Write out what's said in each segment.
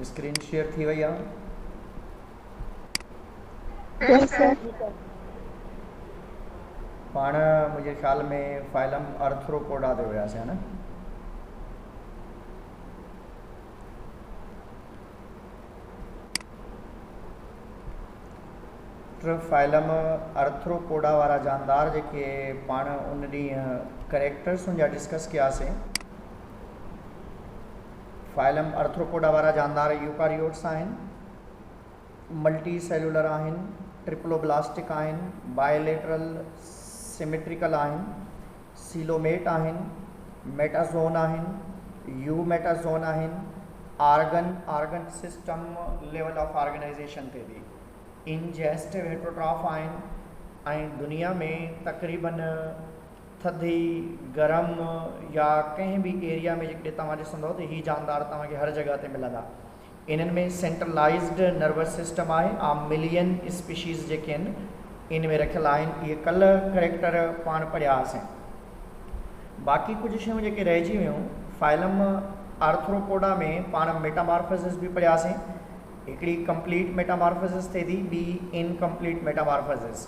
Screen share थी वही आहे? यस सर। पाण मुंहिंजे ख़्याल में फाइलम अर्थ्रोपोडा ते हुयासीं, है न? फाइलम अर्थ्रोपोडा वारा जानदार जेके पाण उन ॾींहुं करेक्टर्स जा डिस्कस कयासीं। फाइलम अर्थ्रोपोडा वारा जानदार यूकारियोट्स आहिनि, मल्टी सेलुलर आहिनि, ट्रिप्लोब्लास्टिक आहिनि, बायोलेटरल सिमेट्रिकल आहिनि, सीलोमेट आहिनि, मेटाज़ोन आहिनि, यू मेटाज़ोन आहिनि, organ system level of organisation ते बि इंजेस्टिव हेट्रोट्रॉफ आहिनि। ऐं दुनिया में तक़रीबन थधी गरम या कंहिं बि एरिया में जेकॾहिं तव्हां ॾिसंदव त हीअ जानदार तव्हांखे हर जॻह ते मिलंदा। इन्हनि में सेंट्रलाइज़्ड नर्वस सिस्टम आहे। मिलियन स्पीशीज़ जेके आहिनि इन में रखियल आहिनि। इहे कल्ह करेक्टर पाण पढ़िया हुआसीं। बाक़ी कुझु शयूं जेके रहिजी वियूं फाइलम आर्थ्रोपोडा में पाण मेटामॉर्फोसिस बि पढ़ियासीं। हिकिड़ी कंप्लीट मेटामॉर्फोसिस थिए थी, ॿी इनकम्प्लीट मेटामॉर्फोसिस।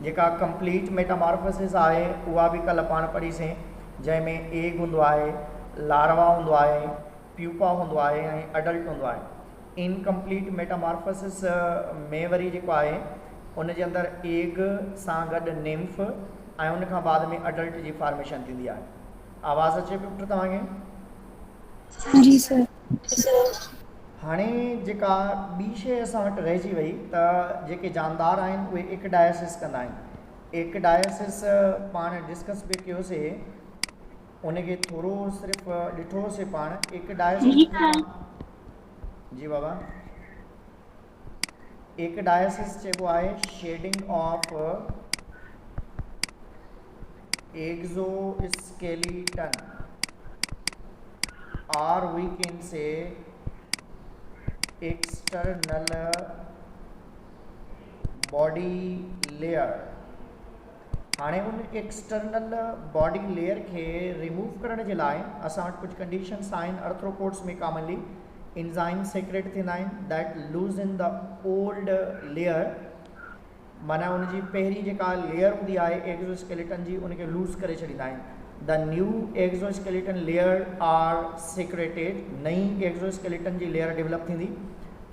जेका कंप्लीट मेटामॉर्फोसिस आहे उहा बि कल्ह पाण पढ़ीसीं, जंहिंमें एग हूंदो आहे, लार्वा हूंदो आहे, प्यूपा हूंदो आहे ऐं अडल्ट हूंदो आहे। इनकम्प्लीट मेटामॉर्फोसिस में वरी जेको आहे उन जे अंदरि एग सां गॾु निम्फ ऐं उन खां बाद में अडल्ट जी फॉर्मेशन थींदी आहे। आवाज़ अचे पियो पुटु तव्हांखे? जी सर। हाणे जेका ॿी शइ असां वटि रहिजी वई त जेके जानदार आहिनि उहे एकडायसिस कंदा आहिनि। एकडायसिस पाण डिस्कस बि कयोसीं, उनखे थोरो सिर्फ़ु ॾिठोसीं पाण। एकडायसिस जी बाबा, एकडायसिस चइबो आहे शेडिंग ऑफ एक्सोस्केलेटन, और we can say external body layer. हाणे उन एक्सटर्नल बॉडी लेयर खे रिमूव करण जे लाइ असां वटि कुझु कंडीशन्स आहिनि। अर्थ्रोपोड्स में कॉमनली एंजाइम सेक्रेट थींदा आहिनि that loose in the old layer, माना उनजी पहिरीं जेका लेयर हूंदी आहे एक्सोस्केलेटन जी उनखे लूज़ करे छॾींदा आहिनि। The new exoskeleton layer are secreted, नई एक्सोस्केलेटन जी लेयर डेवलप थींदी।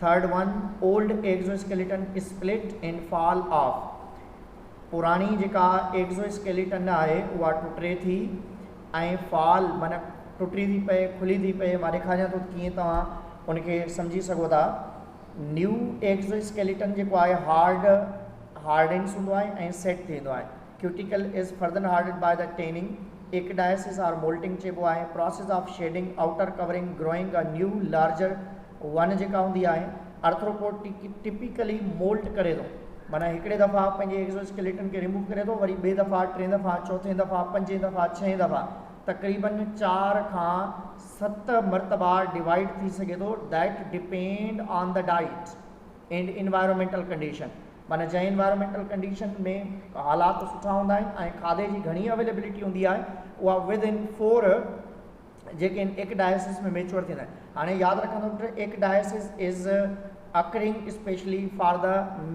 Third one, old exoskeleton split and fall off, पुराणी जेका एक्सोस्केलेटन आहे उहा टुटे थी ऐं फॉल माना टुटी थी पए, खुली थी पए। मां ॾेखारियां थो कीअं तव्हां उनखे सम्झी सघो था। न्यू एक्सोस्केलेटन जेको आहे हार्डेंस हूंदो आहे ऐं सेट थींदो आहे। Cuticle is further hardened by the tanning. Ecdysis or moulting चइबो आहे। Process of shedding, outer covering, growing a new larger one जेका हूंदी आहे अर्थ्रोपोड टिपिकली मोल्ट करे थो, माना हिकिड़े दफ़ा पंहिंजे एक्सोस्केलेटन खे रिमूव करे थो, वरी ॿिए दफ़ा, टे दफ़ा, चौथे दफ़ा, पंजे दफ़ा, छहें दफ़ा, तक़रीबन 4 खां 7 मरतबा डिवाइड थी सघे थो। That depend on the diet and environmental condition, माना जंहिं इन्वायरमेंटल कंडीशन में हालात सुठा हूंदा आहिनि ऐं खाधे जी घणी अवेलेबिलिटी हूंदी आहे, उहा विदिन 4 जेके एकडायसिस में मेच्योर थींदा आहिनि। हाणे यादि रखंदो ecdysis is occurring specially for the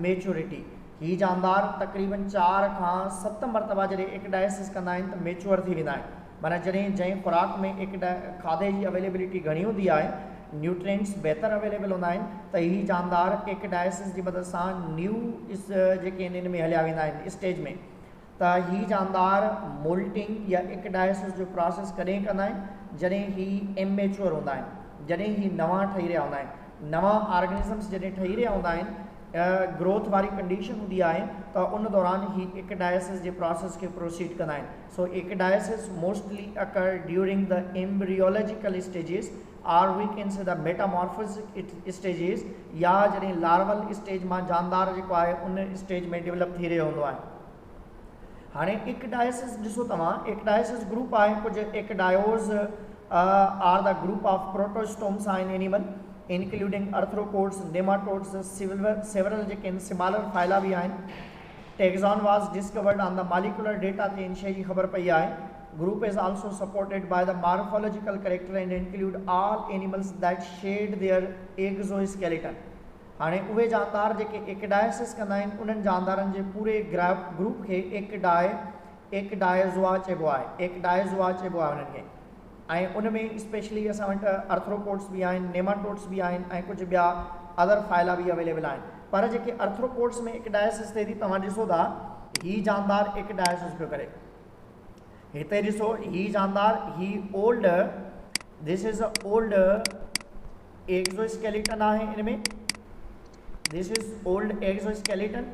maturity. ही जानदार तक़रीबन 4 खां 7 मरतबा जॾहिं एकडायसिस कंदा आहिनि त मेच्योर थी वेंदा आहिनि। माना जंहिं खुराक में खाधे जी अवेलेबिलिटी घणी हूंदी आहे, न्यूट्रिएंट्स बहितर अवेलेबल हूंदा आहिनि, त ही जानदार एकडायसिस जी मदद सां न्यू जेके इन में हलिया वेंदा आहिनि स्टेज में। त ही जानदार मोल्टिंग या एकडायसिस जो प्रोसेस कॾहिं कंदा आहिनि? जॾहिं ही इमेच्योर हूंदा आहिनि, जॾहिं ही नवां ठही रहिया हूंदा आहिनि। नवां ऑर्गेनिज़म्स जॾहिं ठही रहिया हूंदा आहिनि, ग्रोथ वारी कंडीशन हूंदी आहे, त उन दौरान ही एकडायसिस जे प्रोसेस खे प्रोसीड कंदा आहिनि। So ecdysis mostly occur during the embryological stages, or we can say the metamorphosis stages, या जॾहिं लार्वल स्टेज मां जानदार जेको आहे उन स्टेज में डेवलप थी रहियो हूंदो आहे। हाणे एकडायसिस ॾिसो तव्हां, एकडायसिस ग्रुप आहे। कुझु ecdysozoa are the group of protostomes आहिनि animal, including arthropods, nematodes, several जेके आहिनि सिमालर फाइला बि आहिनि। Taxon was discovered on the molecular data ते इन शइ जी ख़बर पई आहे group is also supported by the morphological character and include all animals that shed their exoskeleton। हाणे उहे जानदार जेके एक्डायसिस कंदा आहिनि उन्हनि जानदारनि जे पूरे ग्रुप खे एक्डायज़ोआ चइबो आहे, एक्डायज़ोआ चइबो आहे उन्हनि खे। ऐं उन में स्पेशली असां वटि अर्थ्रोपोड्स बि आहिनि, नेमाटोड्स बि आहिनि ऐं कुझु ॿिया अदर फाइला बि अवेलेबल आहिनि। पर जेके अर्थ्रोपोड्स में एक्डायसिस थिए थी, तव्हां ॾिसो था ही जानदार एक्डायसिस पियो करे, हिते ॾिसो ही जानदार ही old, this is a old exoskeleton आहे इन में, दिस इज़ ओल्ड एक्सोस्केलेटन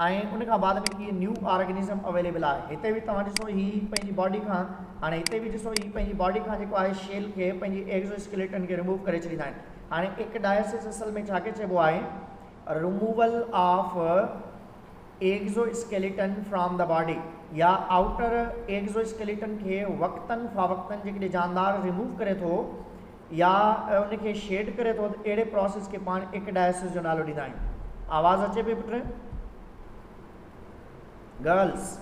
ऐं उन खां बाद में ही न्यू ऑर्गेनिज्म अवेलेबल आहे। हिते बि तव्हां ॾिसो ही पंहिंजी बॉडी खां, हाणे हिते बि ॾिसो ही पंहिंजी बॉडी खां जेको आहे शेल खे पंहिंजी एक्सोस्केलेटन खे रिमूव करे छॾींदा आहिनि। हाणे एक्डायसिस असल में छा खे चइबो आहे, removal of exoskeleton from the body, या आउटर एक्सोस्केलेटन खे वक्तन फ़ावक्तन जेकॾहिं जानदार रिमूव करे थो या उनखे शेड करे थो, त अहिड़े प्रोसेस खे पाण एक्डायसिस जो नालो ॾींदा आहियूं। आवाज़ अचे पई पुट गर्ल्स?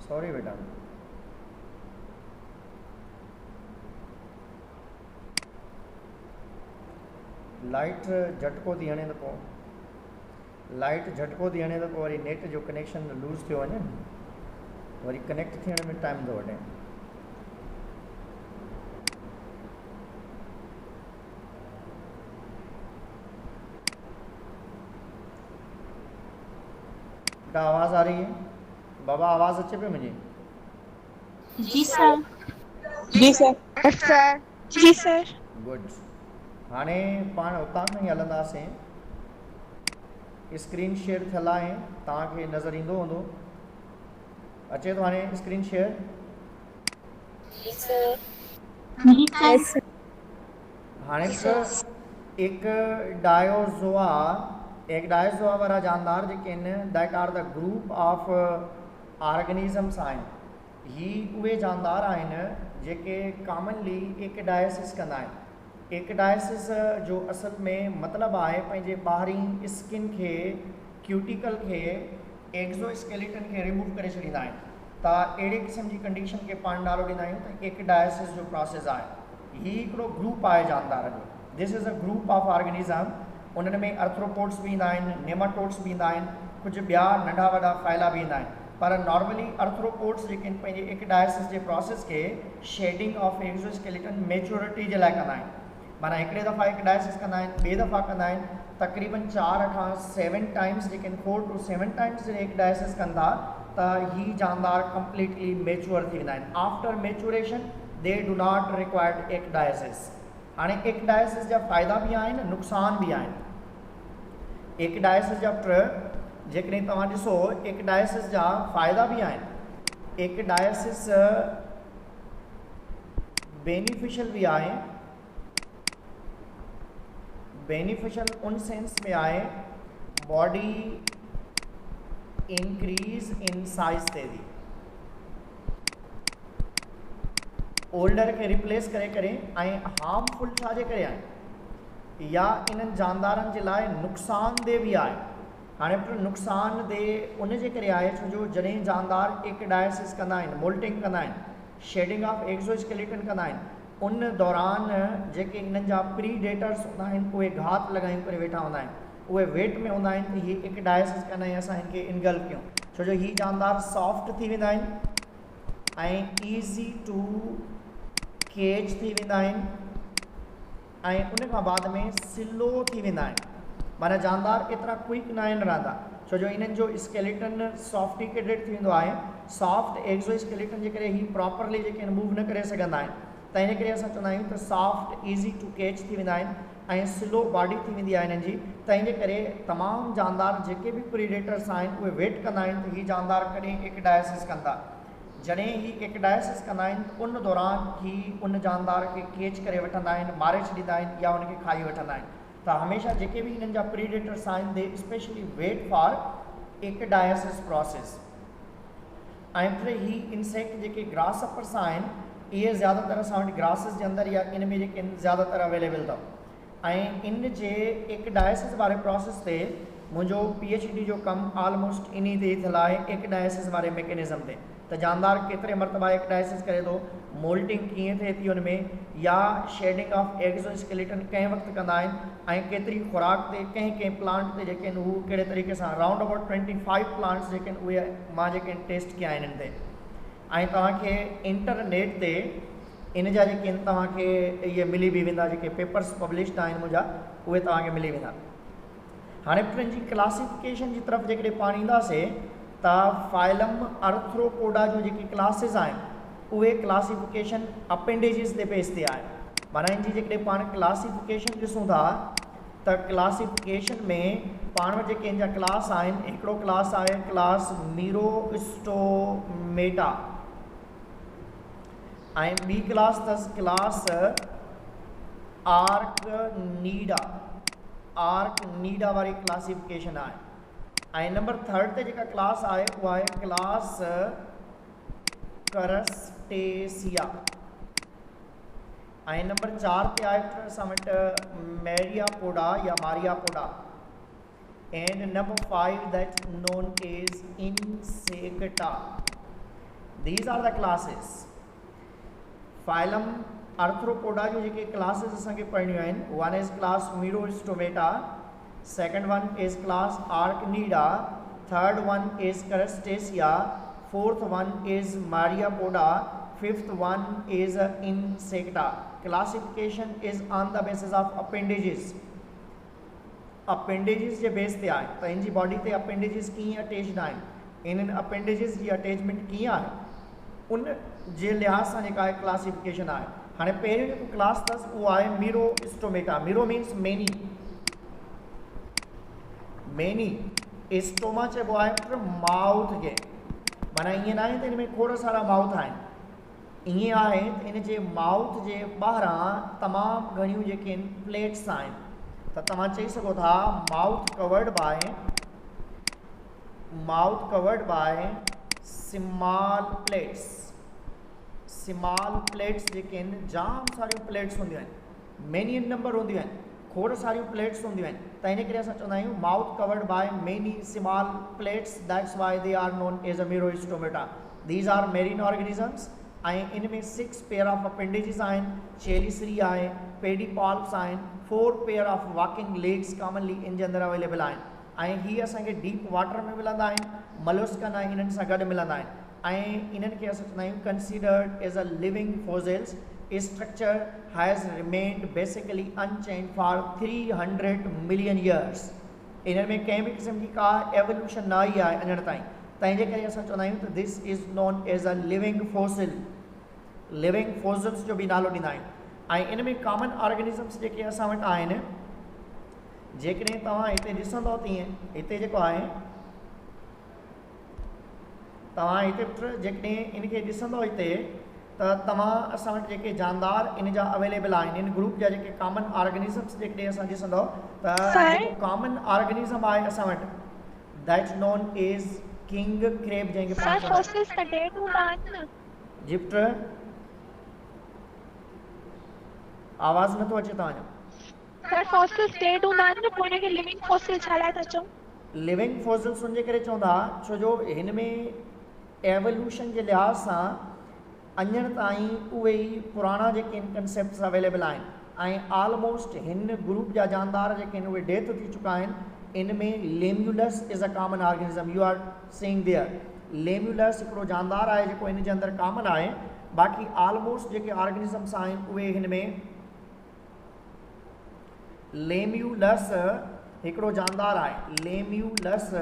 सॉरी बेटा, लाइट झटको थी हणे त पोइ लाइट झटको थी हणे त पोइ वरी नेट जो कनेक्शन लूज़ थियो वञे, वरी कनेक्ट थियण में टाइम थो वठे। बेटा आवाज़ आ रही है? बाबा आवाज़ अचे पे मुझे? जी सर। जी सर। सर जी सर। गुड। हाणे पाण उतां खां ई हलंदासीं। स्क्रीन शेयर थियल आहे, तव्हांखे नज़र ईंदो हूंदो, अचे थो हाणे स्क्रीन शेयर? जी सर। हाणे एक डायोज़ोआ, एक डायोज़ोआ वारा जानदार जेके आहिनि, that are the group of organisms आहिनि। ही उहे जानदार आहिनि जेके कॉमनली एक्डायसिस कंदा आहिनि। एक्डायसिस जो असल में मतिलबु आहे पंहिंजे ॿाहिरीं स्किन खे, क्यूटिकल खे, एक्सोस्केलेटन खे रिमूव करे छॾींदा आहिनि। त अहिड़े क़िस्म जी कंडीशन खे पाण नालो ॾींदा आहियूं त एक्डायसिस जो प्रोसेस आहे। ही हिकिड़ो ग्रुप आहे जानदारनि जो, this is a group of organism. उन्हनि में अर्थ्रोपोड्स बि ईंदा आहिनि, नेमाटोड्स बि ईंदा आहिनि, कुझु ॿिया नंढा वॾा फ़ाइला बि ईंदा आहिनि, पर नॉर्मली अर्थ्रोपोड्स जेके आहिनि पंहिंजे एक्डायसिस जे प्रोसेस खे शेडिंग ऑफ एक्सोस्केलेटन मैच्योरिटी जे लाइ कंदा आहिनि। माना हिकिड़े दफ़ा एक्डायसिस कंदा आहिनि, ॿिए दफ़ा कंदा आहिनि, तक़रीबन 4 खां 7 टाइम्स जेके 4 to 7 टाइम्स जॾहिं एक्डायसिस कंदा त ही जानदार कंप्लीटली मैच्योर थी वेंदा आहिनि। After maturation they do not required ecdysis. हाणे एक्डायसिस जा फ़ाइदा बि आहिनि, नुक़सान बि आहिनि। एक्डायसिस जा जेकॾहिं तव्हां ॾिसो एक्डायसिस जा फ़ाइदा बि आहिनि। एक्डायसिस बेनिफिशियल बि आहे, बेनिफिशियल उन सेंस में आहे बॉडी इंक्रीज इन साइज ते थी, ओल्डर खे रिप्लेस करे करे, ऐं हार्मफुल छाजे करे आहे या इन्हनि जानदारनि जे लाइ नुक़सानदेह बि आहे। हाणे नुक़सानदेह उन जे करे आहे छो जो जॾहिं जानदार एक्डायसिस कंदा आहिनि, मोल्टिंग कंदा आहिनि, शेडिंग ऑफ एक्सोस्केलेटन कंदा आहिनि, उन दौरान जेके इन्हनि जा प्रीडेटर्स हूंदा आहिनि उहे घात लॻायूं करे वेठा हूंदा आहिनि, उहे वेट में हूंदा आहिनि त हीअ एक्डायसिस कंदा आहियूं असां हिनखे इनगल्फ कयूं, छो जो हीअ जानदार सॉफ्ट थी वेंदा आहिनि ऐं ईज़ी टू केज थी वेंदा आहिनि ऐं उन खां बाद में स्लो थी वेंदा आहिनि। माना जानदार एतिरा क्विक न आहिनि रहंदा छो जो इन्हनि जो स्केलेटन सॉफ्टिकेटेड थी वेंदो आहे। सॉफ्ट एक्सोस्केलेटन जे करे ही प्रॉपरली जेके मूव न करे सघंदा आहिनि, त इन करे असां चवंदा आहियूं त सॉफ्ट ईज़ी टू कैच थी वेंदा आहिनि ऐं स्लो बॉडी थी वेंदी आहे इन्हनि जी। त इन करे तमामु जानदार जेके बि प्रीडेटर्स आहिनि उहे वेट कंदा आहिनि त हीअ जानदार कॾहिं एक्डायसिस कंदा। जॾहिं ही एक्डायसिस कंदा आहिनि उन दौरान ही उन जानदार खे कैच करे वठंदा आहिनि, मारे छॾींदा आहिनि या उनखे खाई वठंदा आहिनि। त हमेशह जेके बि हिननि जा प्रीडेटर्स आहिनि दे स्पेशली वेट फॉर एक्डायसिस प्रोसेस। ऐं फिर ही इंसेक्ट जेके ग्रास अपर्स आहिनि इहे ज़्यादातर असां वटि ग्रासिस जे अंदरि या इन में जेके ज़्यादातर अवेलेबल अथव ऐं इन जे एक्डायसिस वारे प्रोसेस ते मुंहिंजो PhD जो कमु ऑलमोस्ट इन ते थियल आहे एक्डायसिस वारे मैकेनिज़म ते। त जानदार केतिरे मरतबा एक्डायसिस करे थो, मोल्टिंग कीअं थिए थी उन में, या शेडिंग ऑफ एक्सोस्केलेटन कंहिं वक़्तु कंदा आहिनि ऐं केतिरी खुराक ते कंहिं कंहिं प्लांट ते जेके आहिनि उहे कहिड़े तरीक़े सां राउंड अबाउट 25 प्लांट्स जेके आहिनि उहे मां जेके आहिनि टेस्ट कया आहिनि इन ते। ऐं तव्हांखे इंटरनेट ते इन जा जेके आहिनि तव्हांखे इहे मिली बि वेंदा, जेके पेपर्स पब्लिश्ड आहिनि मुंहिंजा उहे तव्हांखे मिली वेंदा। हाणे पंहिंजी क्लासिफिकेशन जी तरफ़ जेकॾहिं पाण ईंदासीं त फाइलम अर्थ्रोपोडा जो जेके क्लासिस आहिनि उहे क्लासिफिकेशन अपेंडेजिस ते बेस ते आहे। माना इन जी जेकॾहिं पाण क्लासिफिकेशन ॾिसूं था त क्लासिफिकेशन में पाण वटि जेके इन जा क्लास आहिनि, हिकिड़ो क्लास आहे क्लास मीरोस्टोमेटा ऐं ॿी क्लास अथसि क्लास आर्कनीडा वारी क्लासिफिकेशन आहे। ऐं नंबर 3 ते जेका क्लास आहे उहा आहे क्लास करस्टेसिया ऐं नंबर 4 ते आहे असां वटि मैरियापोडा या myriapoda and number 5 that known as insecta. These are the classes. Phylum arthropoda जो जेके क्लासेस असांखे पढ़णियूं आहिनि, one is class merostomata, second one is class arachnida, third one is crustacea, fourth one is myriapoda, fifth one is insecta. Classification is on the basis of appendages. Appendages जे base ते आहे त इन जी body ते अपेंडेजिस कीअं attached आहिनि, इन्हनि अपेंडेजिस जी attachment कीअं आहे, उन जे लिहाज़ सां जेका आहे क्लासिफिकेशन आहे। हाणे पहिरियों जेको क्लास अथसि उहो आहे मीरोस्टोमेटा। Miro means many, many stoma चइबो आहे माउथ खे। माना ईअं न आहे त इन में खोड़ सारा माउथ आहिनि, ईअं आहे त इन जे माउथ जे ॿाहिरां तमामु घणियूं जेके आहिनि प्लेट्स आहिनि। त तव्हां चई सघो था mouth covered by small plates. Small plates जेके आहिनि जाम सारियूं प्लेट्स हूंदियूं आहिनि, मेनी इन नंबर हूंदियूं आहिनि, खोड़ सारियूं प्लेट्स हूंदियूं आहिनि। त इन करे असां चवंदा आहियूं mouth covered by many small plates, that's why they are known as a merostomata. These are marine organisms ऐं इन में 6 पेयर ऑफ अपेंडेजिस आहिनि, चेलिसरी आहे, पेडीपॉल्प्स आहिनि, 4 pair of walking legs commonly इन जे अंदरि अवेलेबल आहिनि ऐं हीअ असांखे डीप वाटर में मिलंदा आहिनि, मलस्कन ऐं इन्हनि सां गॾु मिलंदा आहिनि ऐं इन्हनि खे असां चवंदा आहियूं considered as a living fossils. Structure has remained basically unchanged for 300 million years. इन्हनि में कंहिं बि क़िस्म जी का एवोल्यूशन न आई आहे अञण ताईं, तंहिंजे करे असां चवंदा आहियूं त this is known as a living fossil. Living fossils जो बि नालो ॾींदा आहियूं ऐं इन में कॉमन ऑर्गेनिजम्स जेके असां वटि आहिनि, जेकॾहिं तव्हां हिते ॾिसंदव तीअं हिते जेको आहे तव्हां हिते जेकॾहिं इनखे ॾिसंदव हिते त तव्हां असां वटि जेके जानदार इन जा अवेलेबल आहिनि, इन ग्रुप जा जेके कॉमन ऑर्गेनिजम्स जेकॾहिं असां ॾिसंदव त जेको कॉमन ऑर्गेनिज़म आहे असां वटि that known as king crab जंहिंखे सर फॉसिल्स का डेट हूंदा आहिनि न. जिप्ट आवाज़ नथो अचे तव्हांजो. सर फॉसिल्स डेट हूंदा आहिनि न, पोइ हिनखे लिविंग फॉसिल छा लाइ था चऊं? लिविंग फॉसिल्स उनजे करे चवंदा छो जो हिन में एवोल्यूशन जे लिहाज़ सां अञण ताईं उहे ई पुराणा जेके इन कंसेप्ट्स अवेलेबल आहिनि ऐं ऑलमोस्ट हिन ग्रुप जा जानदार जेके आहिनि उहे डेथ थी चुका आहिनि. इन में limulus is a common organism. You are seeing there limulus हिकिड़ो जानदार आहे जेको इन जे अंदरि कॉमन आहे. बाक़ी ऑलमोस्ट जेके ऑर्गेनिज़म्स आहिनि उहे हिन में लेम्यूलस हिकिड़ो जानदार आहे. Limulus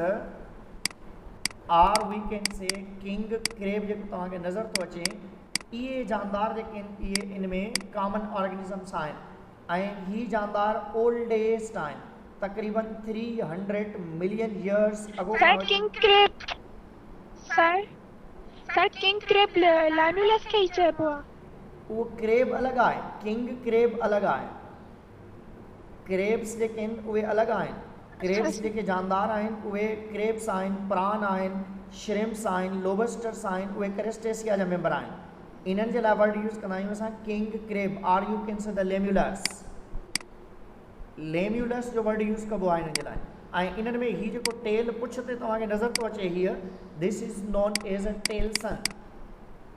or we can say king crab जेको तव्हांखे नज़र थो अचे, इहे जानदार जेके आहिनि इहे इन में कॉमन ऑर्गेनिज़म्स आहिनि ऐं ही जानदार ओल्डेस्ट आहिनि, तक़रीबन 300 million years ago. Sir king crab sir king crab limulus खे ई चइबो आहे. उहो क्रेब अलॻि आहे, किंग क्रेब अलॻि आहे. क्रेब्स जेके आहिनि उहे अलॻि आहिनि. क्रेब्स जेके जानदार आहिनि उहे क्रेब्स आहिनि, प्रान आहिनि, श्रिम्प्स आहिनि, लोबस्टर्स आहिनि, उहे क्रेस्टेसिया जा मेंबर आहिनि. इन्हनि जे लाइ वर्ड यूज़ कंदा आहियूं असां king crab. Or you can say the limulus. Limulus जो वर्ड यूज़ कबो आहे इन्हनि जे लाइ. ऐं इन्हनि में हीउ जेको टेल पुछ ते तव्हांखे नज़र थो अचे हीअ, this is known as a telson.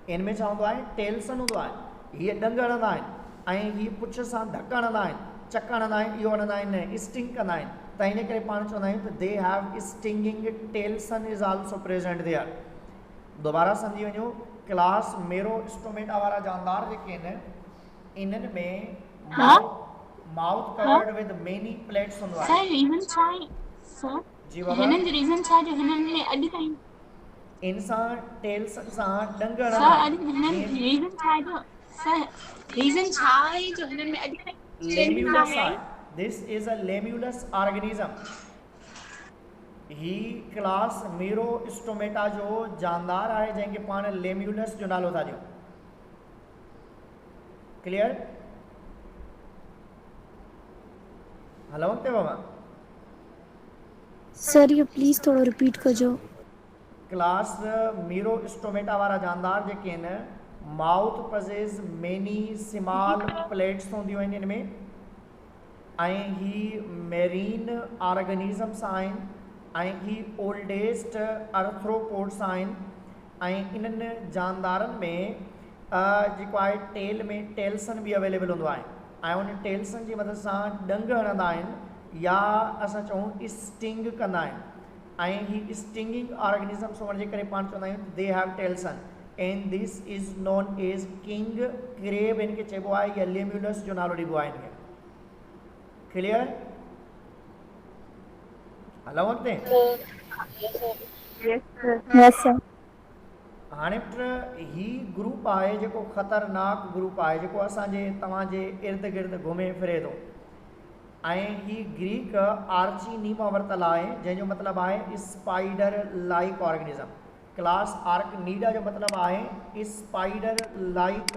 इन में छा हूंदो आहे? टेलसन हूंदो आहे. हीअ डंग हणंदा आहिनि ऐं हीअ पुछ सां धक हणंदा आहिनि, चक हणंदा आहिनि, इहो हणंदा आहिनि, स्टिंग कंदा आहिनि. त इन करे पाण चवंदा आहियूं त they have stinging telson is also present there. दोबारा सम्झी वञो, क्लास मेरोस्टोमेटा वारा जानदार जेके आहिनि इन्हनि में mouth covered with many plates हूंदो आहे. सर रीजन छा आहे सर? जी बाबा, हिननि जो रीजन छा जो हिननि में अॼु ताईं इन सां टेलसन सां डंग सर हणंदा अॼु हिननि रीजन छा आहे जो सर रीजन छा आहे जो हिननि में अॼु ताईं लेम्यूलस आहे. This is a limulus organism. ही क्लास मेरोस्टोमेटा जो जानदार आहे जंहिंखे पाण लेम्यूलस जो नालो था ॾियूं. क्लियर? हलो ते बाबा सर ये प्लीज़ थोड़ा रिपीट कजो. क्लास मेरोस्टोमेटा वारा जानदार जेके आहिनि mouth possess many small plates हूंदियूं आहिनि इन में ऐं ही मेरीन ऑर्गेनिज़म्स आहिनि ऐं ही ओल्डेस्ट अर्थ्रोपोड्स आहिनि ऐं इन्हनि जानदारनि में जेको आहे टेल में टेलसन बि अवेलेबल हूंदो आहे ऐं उन टेलसन जी मदद सां डंग हणंदा आहिनि या असां चऊं स्टिंग कंदा आहिनि. ऐं ही स्टिंगिंग ऑर्गेनिज़म्स हुअण जे करे पाण चवंदा आहियूं they have telson and this is known as king crab. इनखे चइबो आहे या लेम्यूलस जो नालो ॾिबो आहे इनखे. क्लियर? हलो अॻिते. यस सर. हाणे ही ग्रुप आहे जेको ख़तरनाक ग्रुप आहे जेको असांजे तव्हांजे इर्द गिर्द घुमे फिरे थो ऐं ही ग्रीक आर्चीनीमा वरितल आहे जंहिंजो मतिलबु आहे स्पाइडर लाइक ऑर्गेनिज़म. क्लास आर्कनीडा जो मतिलबु आहे स्पाइडर लाइक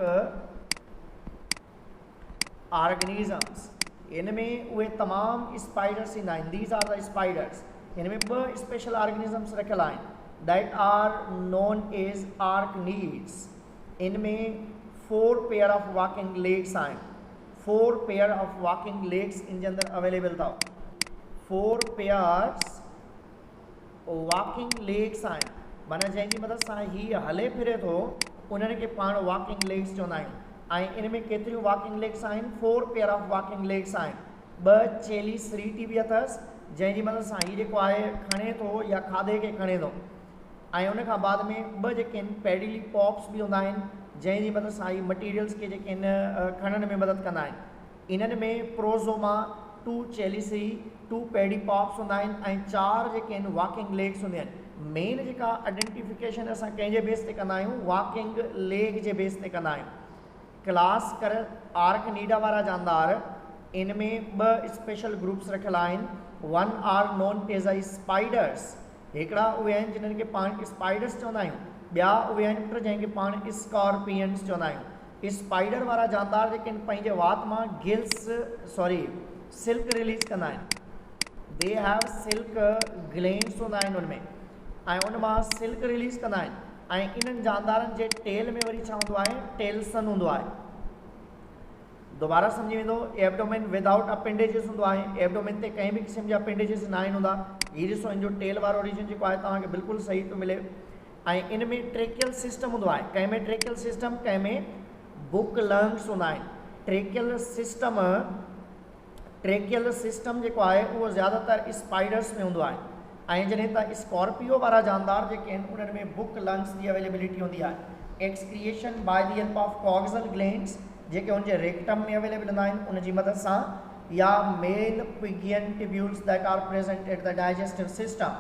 ऑर्गेनिज़म्स. इन में उहे तमामु स्पाइडर्स ईंदा आहिनि. These are the spiders. हिन में 2 स्पेशल ऑर्गेनिज़म्स रखियल आहिनि that are known as arachnids. इनमें 4 पेयर ऑफ वॉकिंग लेग्स आहिनि. 4 pair of walking legs in जे अंदरि अवेलेबल अथव. 4 पेयर्स वॉकिंग लेग्स आहिनि माना जंहिंजी मदद सां हीअ हले फिरे थो उन्हनि खे पाण वॉकिंग लेग्स चवंदा आहियूं। ऐं इन में केतिरियूं वॉकिंग लेग्स आहिनि? 4 पेयर ऑफ वॉकिंग लेग्स आहिनि। 2 चेली सरीटी बि अथसि जंहिंजी मदद सां हीअ जेको आहे खणे थो या खाधे खे खणे थो। ऐं उन खां बाद में 2 जेके आहिनि पेडिली पॉप्स बि हूंदा आहिनि जंहिंजी मदद सां हीअ मटीरियल्स खे जेके आहिनि खणण में मदद कंदा आहिनि। इन्हनि में प्रोज़ोमा, 2 चेलिसरी, 2 पेडी पॉप्स हूंदा आहिनि ऐं 4 जेके आहिनि वॉकिंग लेग्स हूंदियूं आहिनि। मेन जेका आइडेंटिफिकेशन असां कंहिंजे बेस ते कंदा आहियूं? वॉकिंग लेग जे बेस ते कंदा आहियूं। क्लास कर आर्कनीडा वारा जानदार इन में 2 स्पेशल ग्रुप्स रखियल आहिनि। 1 are known as a spiders, हिकिड़ा उहे आहिनि जिन्हनि खे पाण स्पाइडर्स चवंदा आहियूं। ॿिया उहे आहिनि पुट जंहिंखे पाण स्कॉर्पियंस चवंदा आहियूं। स्पाइडर वारा जानदार जेके आहिनि पंहिंजे वात मां सिल्क रिलीज़ कंदा आहिनि। दे हैव सिल्क ग्लैंड्स हूंदा आहिनि उनमें ऐं उन मां सिल्क रिलीज़ कंदा आहिनि। ऐं इन्हनि जानदारनि जे टेल में वरी छा हूंदो आहे? टेल्सन हूंदो आहे। दोबारा सम्झी वेंदो। एब्डोमेन विदाउट अपेंडेजिस हूंदो आहे। एब्डोमेन ते कंहिं बि क़िस्म जा अपेंडेजिस न आहिनि हूंदा। हीअ ॾिसो इन जो टेल वारो रीजन जेको आहे तव्हांखे बिल्कुलु सही थो मिले। ऐं इन में ट्रेकियल सिस्टम हूंदो आहे। कंहिं में ट्रेकियल सिस्टम, कंहिं में बुक लंग्स हूंदा आहिनि। ट्रेकियल सिस्टम जेको आहे उहो ज़्यादातर स्पाइडर्स में हूंदो आहे। ऐं जॾहिं त स्कॉर्पियो वारा जानदार जेके आहिनि उन्हनि में बुक लंग्स जी अवेलेबिलिटी हूंदी आहे। Excretion by the help of coxal glands जेके उनजे रेक्टम में अवेलेबल हूंदा आहिनि उनजी मदद सां, या malpighian tubules that are present at the digestive system.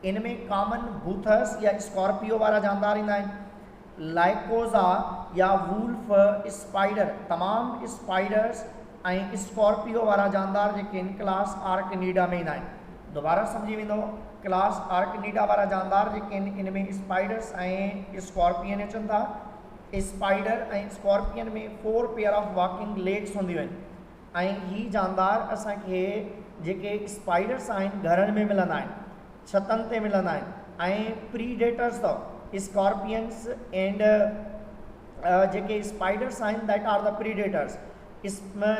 इन में कॉमन बूथर्स या स्कॉर्पियो वारा जानदार ईंदा आहिनि। लाइकोजा या वुल्फ स्पाइडर, तमामु स्पाइडर्स ऐं स्कॉर्पियो वारा जानदार जेके आहिनि क्लास आर्कनीडा में ईंदा आहिनि। दोबारा सम्झी वेंदो। क्लास आर्कनीडा वारा जानदार जेके आहिनि इन में स्पाइडर्स ऐं स्कॉर्पियन अचनि था। स्पाइडर ऐं स्कॉर्पियन में 4 पेयर ऑफ वॉकिंग लेग्स हूंदियूं आहिनि। ऐं ही जानदार असांखे जेके स्पाइडर्स आहिनि घरनि में मिलंदा आहिनि, छतनि ते मिलंदा आहिनि। ऐं प्रीडेटर्स अथव स्कॉर्पियंस एंड जेके स्पाइडर्स आहिनि दैट आर द प्रीडेटर्स।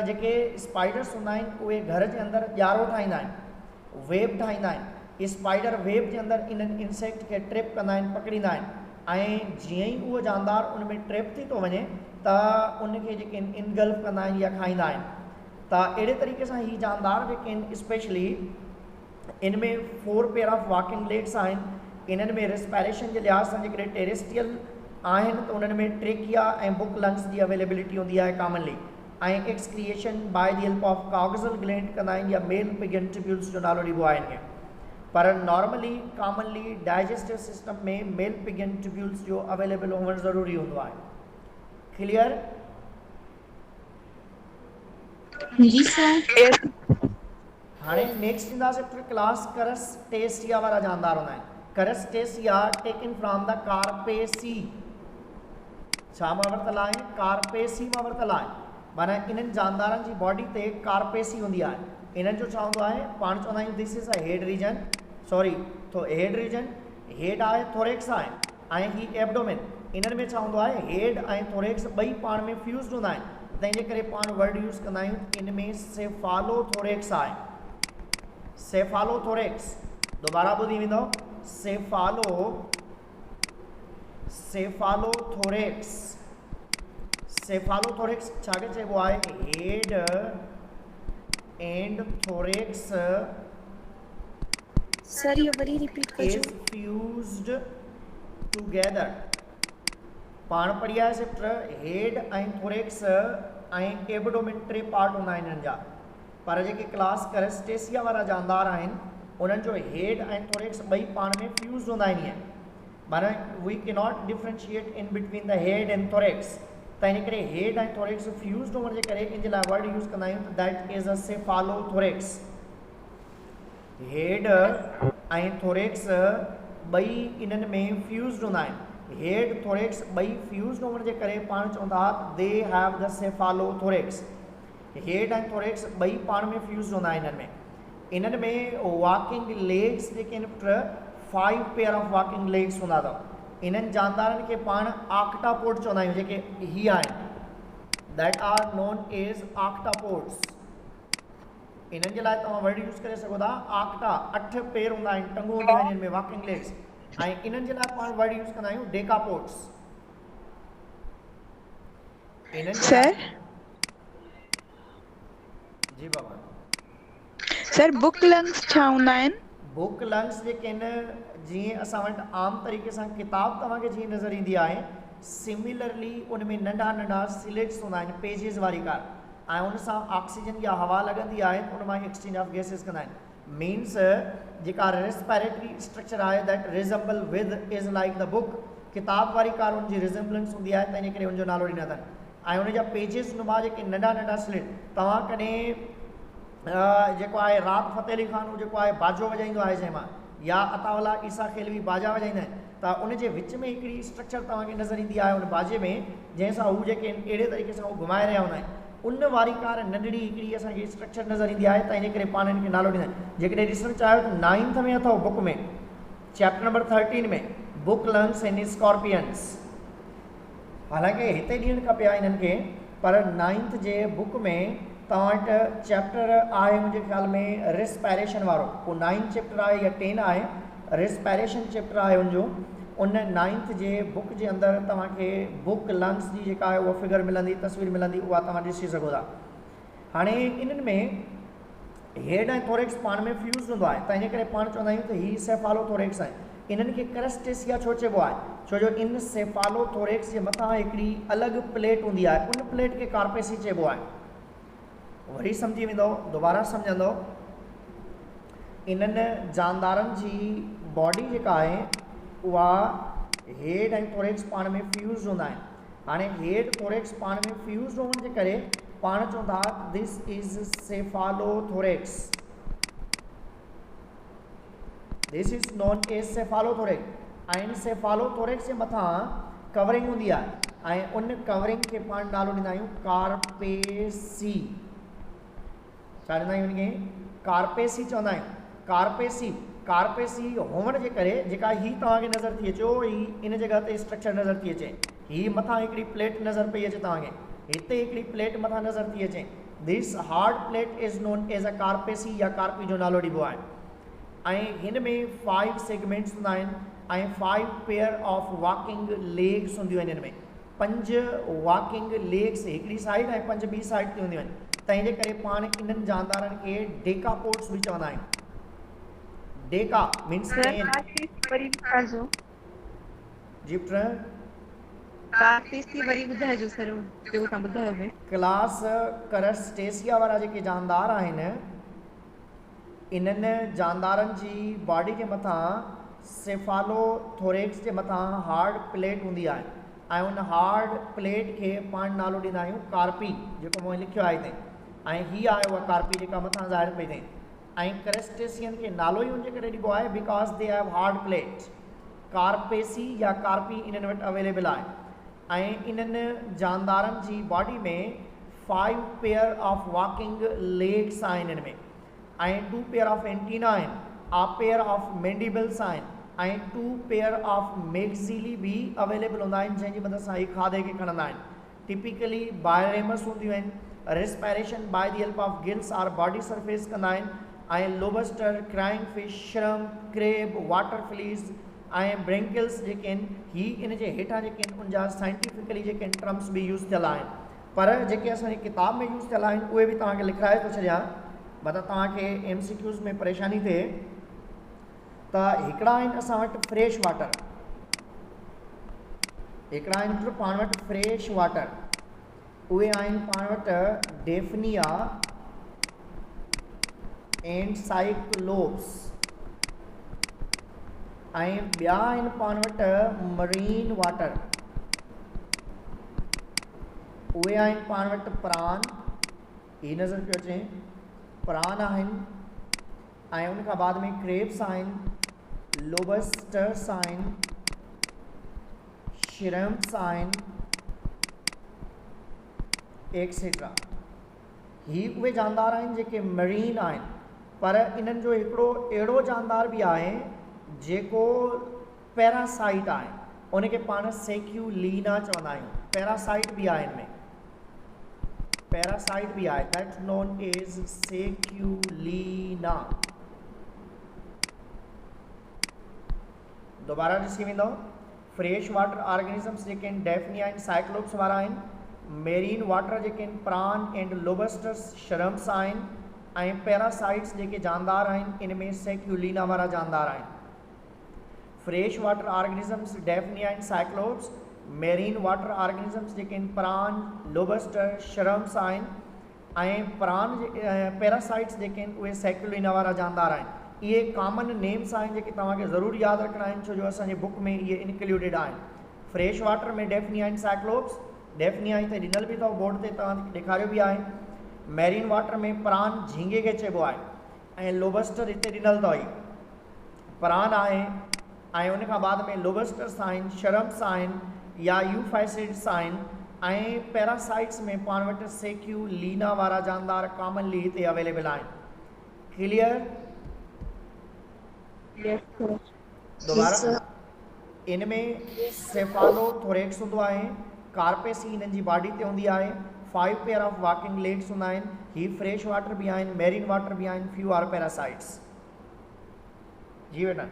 जेके स्पाइडर्स हूंदा आहिनि उहे घर जे अंदरि ॼारो ठाहींदा आहिनि, वेब ठाहींदा आहिनि। स्पाइडर वेब जे अंदरि इन्हनि इंसेक्ट खे ट्रैप कंदा आहिनि, पकड़ींदा आहिनि। ऐं जीअं ई उहो जानदार उन में ट्रैप थी थो वञे त उनखे जेके इनगल्फ कंदा आहिनि या खाईंदा आहिनि। त अहिड़े तरीक़े सां ही जानदार जेके आहिनि स्पेशली इन में 4 पेयर ऑफ वॉकिंग लेग्स आहिनि। इन्हनि में रेस्पायरेशन जे लिहाज़ सां जेकॾहिं टेरेस्ट्रियल आहिनि त उन्हनि में ट्रेकिया ऐं बुक लंग्स जी अवेलेबिलिटी हूंदी आहे कॉमनली। ऐं excretion by the help of coxal gland कंदा आहिनि या मेल पिगियन ट्यूब्यूल्स जो नालो ॾिबो आहे इनखे। पर नॉर्मली कॉमनली डाइजेस्टिव सिस्टम में मेल पिगियन ट्यूब्यूल्स जो अवेलेबल हुअणु ज़रूरी हूंदो आहे। क्लियर? जी सर। हाणे नेक्स्ट ईंदासीं क्लास करस्टेसिया वारा जानदार हूंदा आहिनि। करस्टेसिया टेकन फ्रॉम द कार्पेसी। छा मां वरितल आहे? कार्पेसी मां वरितल आहे। माना इन्हनि जानदारनि जी बॉडी ते कार्पेसी हूंदी आहे। इन्हनि जो छा हूंदो आहे? पाण चवंदा आहियूं this is a head region, head region, head आहे, थोरेक्स आहे ऐं ही एब्डोमेन। इन्हनि में छा हूंदो आहे? हेड ऐं थोरेक्स ॿई पाण में फ्यूज़ड हूंदा आहिनि। तंहिंजे करे पाण वर्ड यूज़ कंदा आहियूं इन में सेफालोथोरेक्स आहे। सेफालोथोरेक्स, दोबारा ॿुधी वेंदो। सेफालोथोरेक्स। सेफालोथोरेक्स छाखे चइबो आहे? हेड एंड थोरेक्स सर ये वरी रिपीट is कजो। fused together। पाण पढ़ी आहे सिर्फ हेड ऐं थोरेक्स ऐं एब्डोमेन 3 पार्ट हूंदा आहिनि हिननि जा। पर जेके क्लास करस्टेसिया वारा जानदार आहिनि उन्हनि जो हेड ऐं थोरेक्स ॿई पाण में फ्यूज़ हूंदा आहिनि। ईअं माना we can not differentiate in between the head and thorax. त इन करे हेड ऐं थोरेक्स फ्यूज़ड हुअण जे करे इन जे लाइ वर्ड यूज़ कंदा आहियूं दैट इज़ अ सेफालोथोरेक्स। हेड ऐं थोरेक्स ॿई इन्हनि में फ्यूज़ड हूंदा आहिनि। हेड थोरेक्स ॿई फ्यूज़ड हुअण जे करे पाण चवंदा दे हैव द सेफालोथोरेक्स। हेड ऐं थोरेक्स ॿई पाण में फ्यूज़ड हूंदा आहिनि। इन्हनि में वॉकिंग लेग्स जेके आहिनि 5 पेयर ऑफ वॉकिंग लेग्स हूंदा अथव। इन्हनि जानदारनि खे पाण ऑक्टापोड चवंदा आहियूं जेके ही आहिनि दैट आर नोन एज ऑक्टापोड्स। इन्हनि जे लाइ तव्हां वर्ड यूज़ करे सघो था ऑक्टा। 8 पेर हूंदा आहिनि, टंगूं हूंदियूं आहिनि इनमें वॉकिंग लेग्स। ऐं इन्हनि जे लाइ पाण वर्ड यूज़ कंदा आहियूं डेकापोड्स। इन्हनि जे सर लाइ जी बाबा सर बुक लंग्स छा हूंदा आहिनि? बुक लंग्स जेके आहिनि जीअं असां वटि आम तरीक़े सां किताब तव्हांखे जीअं नज़र ईंदी आहे, सिमिलरली उन में नंढा नंढा स्लिट्स हूंदा आहिनि पेजिस वारी कार, ऐं उन सां ऑक्सीजन या हवा लॻंदी आहे त उन मां एक्सचेंज ऑफ गैसेस कंदा आहिनि। मीन्स जेका रेस्पिरेटरी स्ट्रक्चर आहे that resemble with is like the book, किताब वारी कार उनजी रिज़म्बलेंस हूंदी आहे त इन करे उनजो नालो ॾिना अथनि। ऐं उनजा पेजिस नुमा जेके नंढा नंढा स्लिट, तव्हां कॾहिं जेको आहे राहत फ़तेह अली ख़ान जेको आहे बाजो वॼाईंदो आहे जंहिंमां, या अतावला ईसा खेलवी बाजा वॼाईंदा आहिनि, त उन जे विच में हिकिड़ी स्ट्रक्चर तव्हांखे नज़र ईंदी आहे उन बाजे में, जंहिंसां हू जेके आहिनि अहिड़े तरीक़े सां हू घुमाए रहिया हूंदा आहिनि, उन वारी कार नंढड़ी हिकिड़ी असांखे स्ट्रक्चर नज़र ईंदी आहे, त इन करे पाण हिनखे नालो ॾींदा आहिनि। जेकॾहिं ॾिसणु चाहियो त 9th में अथव बुक में, चैप्टर नंबर 13 में, बुक लंग्स एंड स्कॉर्पियंस। हालांकि हिते ॾियणु खपे आहे इन्हनि खे, पर 9th जे बुक में तव्हां वटि चैप्टर आहे मुंहिंजे ख़्याल में रिस्पायरेशन वारो, पोइ 9th चैप्टर आहे या 10 आहे, रिस्पायरेशन चैप्टर आहे उनजो। उन 9th जे बुक जे अंदरि तव्हांखे बुक लंग्स जी जेका आहे उहा फिगर मिलंदी, तस्वीर मिलंदी, उहा तव्हां ॾिसी सघो था। हाणे इन्हनि में हेड ऐं थोरेक्स पाण में फ्यूज़ हूंदो आहे, त इन करे पाण चवंदा आहियूं त हीअ सेफालोथोरेक्स आहे। इन्हनि खे क्रस्टेसिया छो चइबो आहे? छो जो इन सेफालोथोरेक्स जे मथां हिकिड़ी अलॻि प्लेट हूंदी आहे, उन प्लेट खे कार्पेसी चइबो आहे। वरी सम्झी वेंदो, दोबारा सम्झंदो। इन्हनि जानदारनि जी बॉडी जेका आहे उहा हेड ऐं थोरेक्स पाण में फ्यूज़ हूंदा आहिनि। हाणे हेड थोरेक्स पाण में फ्यूज़ हुअण जे करे पाण चवंदा this is cephalothorax, this is known as cephalothorax. ऐं सेफालोथोरेक्स जे मथां कवरिंग हूंदी आहे, ऐं उन कवरिंग खे पाण नालो ॾींदा आहियूं कार्पेसी। छा ॾींदा आहियूं उनखे? कार्पेसी चवंदा आहियूं। कार्पेसी हुअण जे करे जेका ही तव्हांखे नज़र थी अचो, ही इन जॻह ते स्ट्रक्चर नज़र थी अचे, ही मथां हिकिड़ी प्लेट नज़र पई अचे तव्हांखे, हिते हिकिड़ी प्लेट मथां नज़र थी अचे, this hard plate is known as a carapace या कार्पी जो नालो ॾिबो आहे। ऐं हिन में 5 सेगमेंट्स हूंदा आहिनि ऐं 5 पेयर ऑफ वॉकिंग लेग्स हूंदियूं आहिनि। हिन में 5 वॉकिंग लेग्स हिकिड़ी साइड ऐं 5 ॿी साइड ते हूंदियूं आहिनि, त इन करे पाण इन्हनि जानदारनि खे डेकापोड्स बि चवंदा आहियूं। डेका मीन्स जी क्लास करस्टेसिया वारा जेके जानदार आहिनि, इन्हनि जानदारनि जी बॉडी जे मथां सेफालोथोरेक्स जे मथां हार्ड प्लेट हूंदी आहे, ऐं उन हार्ड प्लेट खे पाण नालो ॾींदा आहियूं कार्पी, जेको मूं लिखियो आहे हिते। ऐं हीअ आहे उहा कार्पी जेका मथां ज़ाहिर पई थिए। ऐं करस्टेसियन खे नालो ई उनजे करे ॾिबो आहे because they have hard plate. Carapace या कार्पी इन्हनि वटि अवेलेबल आहे। ऐं इन्हनि जानदारनि जी बॉडी में 5 पेयर ऑफ वॉकिंग लेग्स आहिनि हिन में, ऐं 2 पेयर ऑफ एंटीना आहिनि, आ पेयर ऑफ मैंडिबल्स आहिनि, ऐं 2 पेयर ऑफ मैग्ज़ीली भी अवेलेबल हूंदा आहिनि, जंहिंजी मदद सां हीअ खाधे खे खणंदा आहिनि। टिपिकली बायोरेमस हूंदियूं आहिनि, respiration by the help of gills or body surface कंदा आहिनि, ऐं lobster, crayfish, shrimp, crab, water fleas ऐं ब्रेंकिल्स जेके आहिनि, ही इन जे हेठां जेके आहिनि उनजा साइंटिफिकली जेके आहिनि टर्म्स बि यूज़ थियल आहिनि, पर जेके असांजी किताब में यूज़ थियल आहिनि उहे बि तव्हांखे लिखाए थो छॾियां, मतिलबु तव्हांखे MCQs में परेशानी थिए त हिकिड़ा आहिनि असां वटि फ्रेश वाटर, हिकिड़ा आहिनि पाण वटि फ्रेश वाटर, उहे आहिनि पाण वटि डेफनिया एंड साइक्लोप्स, ऐं ॿिया आहिनि पाण वटि मरीन वाटर, उहे आहिनि पाण वटि प्रान, ही नज़र पियो अचे प्रान आहिनि, ऐं उन खां बाद में क्रेब्स आहिनि, लोबस्टर्स आहिनि, श्रिम्प्स आहिनि, एक्सेट्रा। ही उहे जानदार आहिनि जेके मरीन आहिनि, पर इन्हनि जो हिकिड़ो अहिड़ो जानदार बि आहे जेको पैरासाइट आहे, उनखे पाण सेक्यूलीना चवंदा आहियूं। पैरासाइट भी आहे इनमें, पैरासाइट भी आहे, दैट्स नोन एज सेक्यूलीना। दोबारा ॾिसी वेंदो, फ्रेश वाटर ऑर्गेनिजम्स जेके आहिनि डेफनिया आहिनि साइक्लोप्स वारा आहिनि, मेरीन वाटर जेके आहिनि प्रान एंड लोबस्टर्स शरम्स आहिनि, ऐं पैरासाइट्स जेके जानदार आहिनि इन में सेक्यूलिना वारा जानदार आहिनि। Fresh water organisms Daphnia and cyclops, marine water organisms जेके आहिनि प्रान लोबस्टर शरम्स आहिनि, ऐं प्रान पैरासाइट्स जेके आहिनि उहे सेक्यूलिना वारा जानदार आहिनि। इहे कॉमन नेम्स आहिनि जेके तव्हांखे ज़रूरु यादि रखणा आहिनि, छो जो असांजे बुक में इहे इंक्लूडेड आहिनि। फ्रेश वाटर में डेफनिया एंड साइक्लोप्स, डेफनिया हिते ॾिनल बि अथव बोर्ड ते, तव्हांखे ॾेखारियो बि आहे। मेरीन वाटर में प्रान झींगे खे चइबो आहे, ऐं लोबस्टर हिते ॾिनल अथव, प्रान आहे, ऐं उन खां बाद में लोबस्टर्स आहिनि, शरम्स आहिनि या यूफाइसिड्स आहिनि, ऐं पैरासाइट्स में पाण वटि सेक्यूलिना वारा जानदार कॉमनली हिते अवेलेबल आहिनि। क्लियर? दोबारा इन में सेफालोथोरेक्स हूंदो आहे, कार्पेसी हिननि जी बॉडी ते हूंदी आहे, 5 पेयर ऑफ वॉकिंग लेग्स हूंदा आहिनि, ही फ्रेश वाटर बि आहिनि, मेरीन वाटर बि आहिनि, फ्यू आर पैरासाइट्स। जी बेटा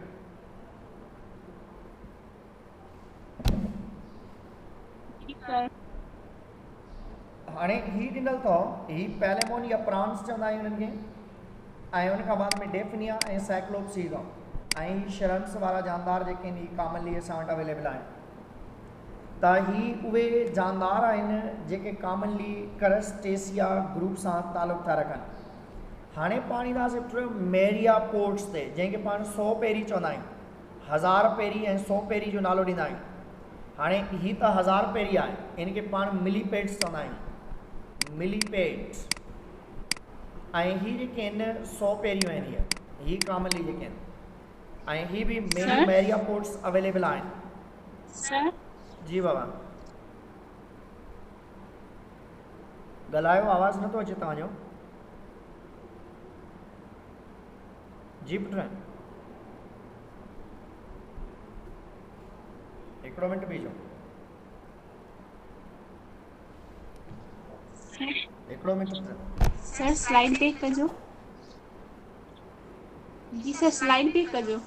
हाणे ही ॾिनल अथव, ही पैलेमोन या प्रॉन्स चवंदा आहियूं हिननि खे, ऐं उन खां बाद में डेफनिया ऐं साइक्लोप्स ही अथव, ऐं ही शरम्स वारा जानदार जेके आहिनि ही कॉमनली असां वटि अवेलेबल आहिनि। त ही उहे जानदार आहिनि जेके कॉमनली करस्टेसिया ग्रुप सां तालुक़ु था रखनि। हाणे पाण ईंदासीं मेरिया पोर्ट्स ते, जंहिंखे पाण 100 पेरी चवंदा आहियूं, 1000 पेरी ऐं 100 पेरी जो नालो ॾींदा आहियूं। हाणे ही त 1000 पेरी आहे, इनखे पाण मिलीपेड्स चवंदा आहियूं, मिलीपेड्स, ऐं ही जेके आहिनि 100 पेरियूं आहिनि, ही कॉमनली जेके आहिनि, ऐं ही बि मेरिया पोर्ट्स अवेलेबल आहिनि। जी बाबा ॻाल्हायो, आवाज़ नथो अचे तव्हांजो। जी पुट हिकिड़ो मिंट बीजो, हिकिड़ो मिंट सर स्लाइड पे कजो। जी सर स्लाइड पे कजो।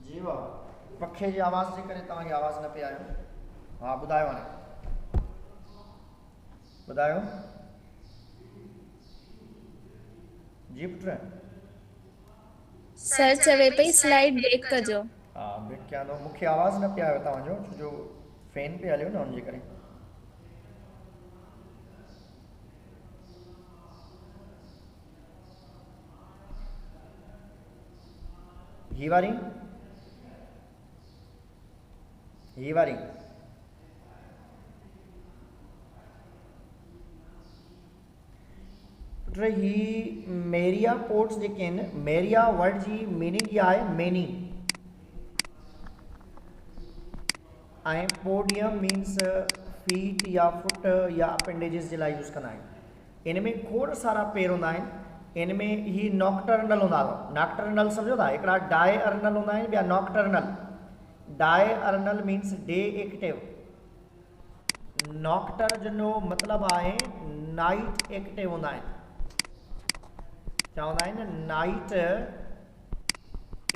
जी बाबा पखे जी आवाज़ जे करे तव्हांखे आवाज़ न पिया आयो। हा ॿुधायो, हाणे ॿुधायो। जी पुट सर चवे पई स्लाइड बैक कजो। हा बैक कयां थो, मूंखे आवाज़ न पिया आयो तव्हांजो, छो जो फैन पे हलियो न हुनजे करे। ही वारी ही मेरिया पोर्ट्स जेके आहिनि, मेरिया वर्ड जी मीनिंग इहा आहे मेनी, ऐं पोडियम मीन्स फीट या फुट या अपेंडेजिस जे लाइ यूज़ कंदा आहियूं। इन में खोड़ सारा पेर हूंदा आहिनि। इन में ही नॉक्टर्नल हूंदा अथव, नॉक्टर्नल सम्झो था, हिकिड़ा डाए अर्नल हूंदा आहिनि, ॿिया nocturnal. Diurnal means day active, nocturnal जो मतिलबु आहे नाइट एक्टिव हूंदा आहिनि, चवंदा आहिनि नाइट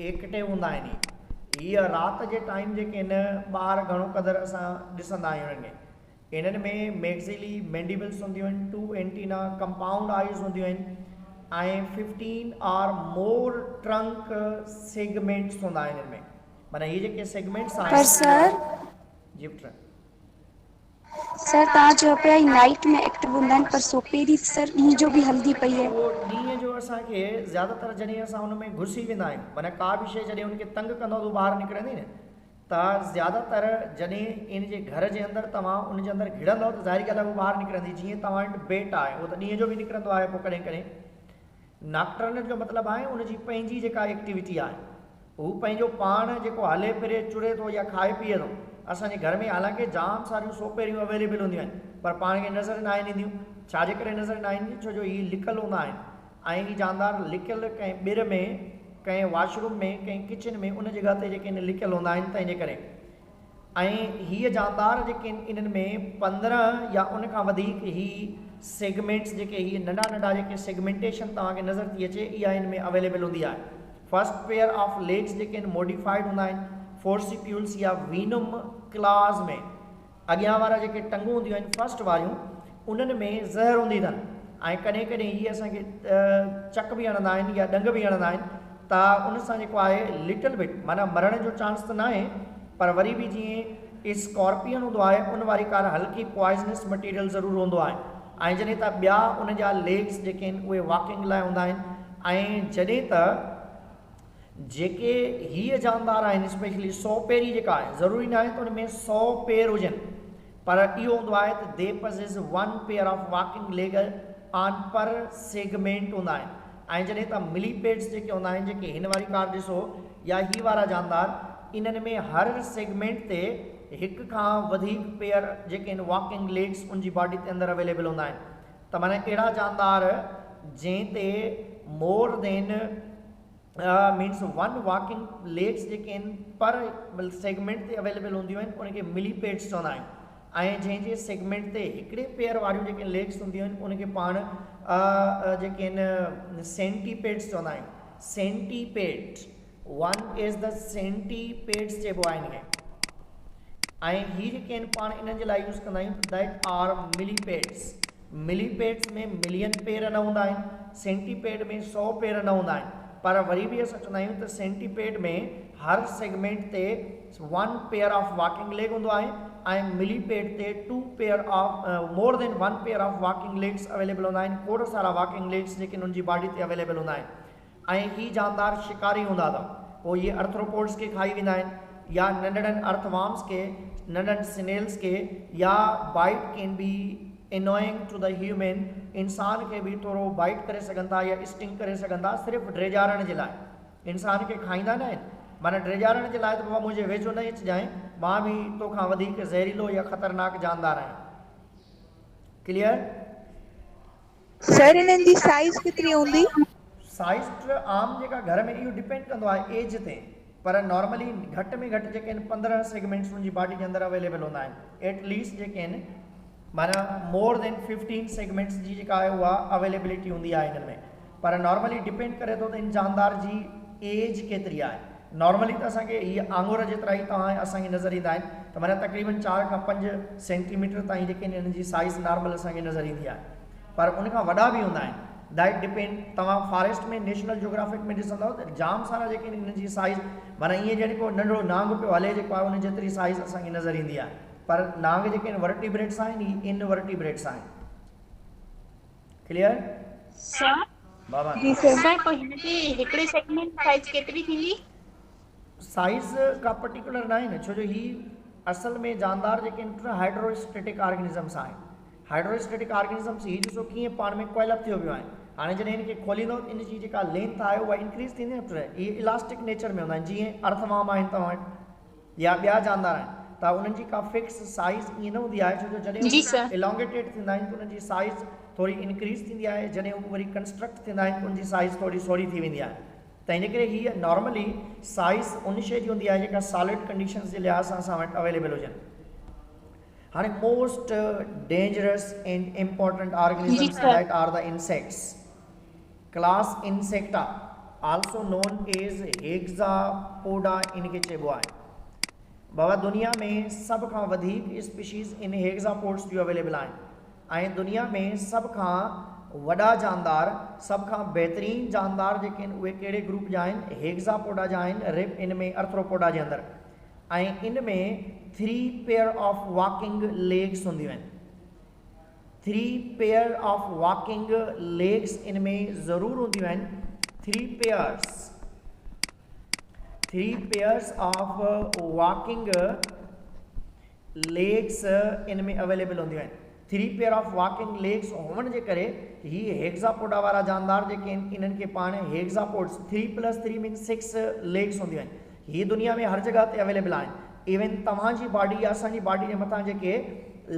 एक्टिव हूंदा आहिनि। हीअ राति जे टाइम जेके आहिनि ॿार घणो क़दुरु असां ॾिसंदा आहियूं हिननि में। इन्हनि में मैक्सिली मैंडिबल्स हूंदियूं आहिनि, 2 एंटीना, कंपाउंड आइज़ हूंदियूं आहिनि, ऐं 15 और मोर ट्रंक सेगमेंट्स हूंदा आहिनि हिन में। माना ये जेके सेगमेंट्स आहिनि। पर सर जी पुट सर तव्हां चयो पिया नाइट में एक्टिव हूंदा आहिनि, पर सोपेरी सर ॾींहं जो बि हलंदी पई आहे। उहो ॾींहं जो असांखे ज़्यादातर जॾहिं असां हुन में घुसी वेंदा आहियूं, माना का बि शइ जॾहिं हुनखे तंग कंदो त ॿाहिरि निकिरंदी न, त ज़्यादातर जॾहिं इन जे घर जे अंदरि तव्हां उन जे अंदरि घिड़ंदव त ज़ाहिरी ॻाल्हि आहे उहो ॿाहिरि निकिरंदी। जीअं तव्हां वटि बेट आहे, उहो त ॾींहं जो बि निकिरंदो आहे पोइ कॾहिं कॾहिं। नॉक्टर्नल जो मतिलबु आहे उनजी पंहिंजी जेका एक्टिविटी आहे, हू पंहिंजो पाण जेको हले फिरे चुरे थो या खाए पीए थो। असांजे घर में हालांकि जाम सारियूं सोपेरियूं अवेलेबल हूंदियूं आहिनि, पर पाण खे नज़र न ईंदियूं। छाजे करे नज़र न ईंदियूं? छो जो हीअ लिकल हूंदा आहिनि, ऐं हीअ जानदार लिकल कंहिं ॿिर में, कंहिं वॉशरूम में, कंहिं किचन में, उन जॻह ते जेके लिकल हूंदा आहिनि, तंहिंजे करे। ऐं हीअ जानदार जेके इन्हनि में 15 या उन खां वधीक ही सेगमेंट्स जेके हीअ नंढा नंढा जेके सेगमेंटेशन तव्हांखे नज़र थी अचे इहा इन में अवेलेबल हूंदी आहे। फर्स्ट पेयर ऑफ लेग्स जेके मॉडिफाइड हूंदा आहिनि फोर्सिप्यूल्स या वीनम क्लास में। अॻियां वारा जेके टंगूं हूंदियूं आहिनि फर्स्ट वारियूं उन्हनि में ज़हर हूंदी अथनि ऐं कॾहिं कॾहिं हीअ असांखे चक बि हणंदा आहिनि या डंग बि हणंदा आहिनि त उन सां जेको आहे लिटिल बिट माना मरण जो चांस त न आहे पर वरी बि जीअं स्कॉर्पियन हूंदो आहे उन वारी कार हल्की पॉइज़नस मटीरियल ज़रूरु हूंदो आहे ऐं जॾहिं त ॿिया उन जा लेग्स जेके आहिनि उहे वॉकिंग लाइ हूंदा आहिनि ऐं जॾहिं त जेके हीअ जानदार आहिनि स्पेशली 100 पेरी जेका आहे ज़रूरी न आहे त उन में 100 पेर हुजनि पर इहो हूंदो आहे त they possess 1 pair of walking leg on पर सेगमेंट हूंदा आहिनि ऐं जॾहिं त मिलीपेड्स जेके हूंदा आहिनि जेके हिन वारी कार ॾिसो या ही वारा जानदार इन्हनि में हर सेगमेंट ते हिक खां वधीक पेयर जेके आहिनि वॉकिंग लेग्स उनजी बॉडी ते अंदरि अवेलेबल हूंदा आहिनि त माना अहिड़ा जानदार जंहिं ते more than means 1 walking legs जेके आहिनि पर सेगमेंट ते अवेलेबल हूंदियूं आहिनि उनखे मिलीपेड्स चवंदा आहिनि ऐं जंहिंजे सेगमेंट ते हिकिड़े पेयर वारियूं जेके लेग्स हूंदियूं आहिनि उनखे पाण जेके आहिनि सेंटीपेड्स चवंदा आहिनि। सेंटीपेड 1 इज़ द सेंटीपेड्स चइबो आहे इनखे ऐं हीअ जेके आहिनि पाण इन्हनि जे लाइ यूज़ कंदा आहियूं दैट आर मिलीपेड्स। मिलीपेड्स में मिलियन पेर न हूंदा आहिनि सेंटीपेड में 100 पेर न हूंदा आहिनि पर वरी बि असां चवंदा आहियूं त सेंटीपेड में हर सेगमेंट ते 1 पेयर ऑफ वॉकिंग लेग हूंदो आहे ऐं मिलीपेड ते 2 pair of more than 1 pair of walking legs available हूंदा आहिनि खोड़ सारा वॉकिंग लेग्स जेके उनजी बॉडी ते अवेलेबल हूंदा आहिनि ऐं ही जानदार शिकारी हूंदा अथव पोइ इहे अर्थ्रोपोड्स खे खाई वेंदा आहिनि या नंढड़नि अर्थवार्म्स के नंढड़नि स्नेल्स के या bite can be annoying to the human इंसान खे बि थोरो बाइट करे सघनि था या स्टिंग करे सघनि था सिर्फ़ु ड्रेजारण जे लाइ इंसान खे खाईंदा न आहिनि माना ड्रेजारण जे लाइ त बाबा मुंहिंजे वेझो न अचिजांइ मां बि तोखां वधीक ज़हरीलो या ख़तरनाक जानदार आहियां। क्लियर? सर इन्हनि जी साइज केतिरी हूंदी? साइज आम जेका घर में इहो डिपेंड कंदो आहे एज ते पर नॉर्मली घटि में घटि जेके आहिनि 15 सेगमेंट्स उनजी बॉडी जे अंदरि अवेलेबल हूंदा आहिनि एटलीस्ट जेके आहिनि माना मोर देन 15 सेगमेंट्स जी जेका आहे उहा अवेलेबिलिटी हूंदी आहे हिननि में पर नॉर्मली डिपेंड करे थो त इन जानदार जी एज केतिरी आहे। नॉर्मली त असांखे हीअ आंगुर जेतिरा ई तव्हां असांखे नज़र ईंदा आहिनि त माना तक़रीबन 4 खां 5 सेंटीमीटर ताईं जेके हिननि जी साइज़ नॉर्मल असांखे नज़र ईंदी आहे पर उनखां वॾा बि हूंदा आहिनि दैट डिपेंड। तव्हां फॉरेस्ट में नेशनल जोग्राफिक में ॾिसंदव त जाम सारा जेके हिननि जी साइज़ माना ईअं ॼण को नंढो नांग पियो हले जेको आहे उन जेतिरी साइज़ असांखे नज़र ईंदी आहे पर नांग जेके आहिनि वर्टिब्रेट्स आहिनि ही इनवर्टिब्रेट्स आहिनि। क्लियर? सर बाबा जी सर। सर पोइ हिन जी हिकिड़े सेगमेंट साइज केतिरी थींदी? साइज़ का पर्टिकुलर न आहे न छो जो ही असल में जानदार जेके आहिनि हाइड्रोस्टेटिक ऑर्गेनिज़म्स आहिनि। हाइड्रोस्टेटिक ऑर्गेनिज़म्स ही ॾिसो कीअं पाण में कोयलप थियो पियो आहे हाणे जॾहिं हिनखे खोलींदो इन जी जेका लेंथ आहे उहा इंक्रीज़ थींदी न इहे इलास्टिक नेचर में हूंदा आहिनि जीअं अर्थवार्म आहिनि तव्हां वटि या ॿिया जानदार आहिनि त उन्हनि जी का फिक्स साइज़ ईअं न हूंदी आहे छो जो जॾहिं इलॉन्गेटेड थींदा आहिनि त उन्हनि जी साइज़ थोरी इंक्रीज़ थींदी आहे जॾहिं हू वरी कंस्ट्रक्ट थींदा आहिनि त उनजी साइज़ थोरी सोढ़ी थी वेंदी आहे त इन करे हीअ नॉर्मली साइज़ उन शइ जी हूंदी आहे जेका सॉलिड कंडीशन्स जे लिहाज़ सां असां वटि अवेलेबल हुजनि। हाणे most dangerous and important organisms that are the insects class insecta also known as hexapoda इनखे चइबो आहे। बाबा दुनिया में सभ खां वधीक स्पीशीज़ इन हेक्सापोड्स जूं अवेलेबल आहिनि ऐं दुनिया में सभ खां वॾा जानदार सभ खां बहितरीन जानदार जेके आहिनि उहे कहिड़े ग्रुप जा आहिनि हेक्सापोडा जा आहिनि रिप इन में अर्थ्रोपोडा जे अंदरि ऐं इन में 3 पेयर ऑफ वॉकिंग लेग्स हूंदियूं आहिनि। 3 pair of walking legs in में ज़रूरु हूंदियूं आहिनि। 3 pairs of walking legs in में अवेलेबल हूंदियूं आहिनि। 3 पेयर ऑफ वॉकिंग लेग्स हुअण जे करे ही हेक्सापोडा वारा जानदार जेके आहिनि इन्हनि खे पाण हेक्सापोड्स 3+3 मीन्स 6 लेग्स हूंदियूं आहिनि। ही दुनिया में हर जगह ते अवेलेबल आहिनि। इवन तव्हांजी बॉडी या असांजी बॉडी जे मथां जेके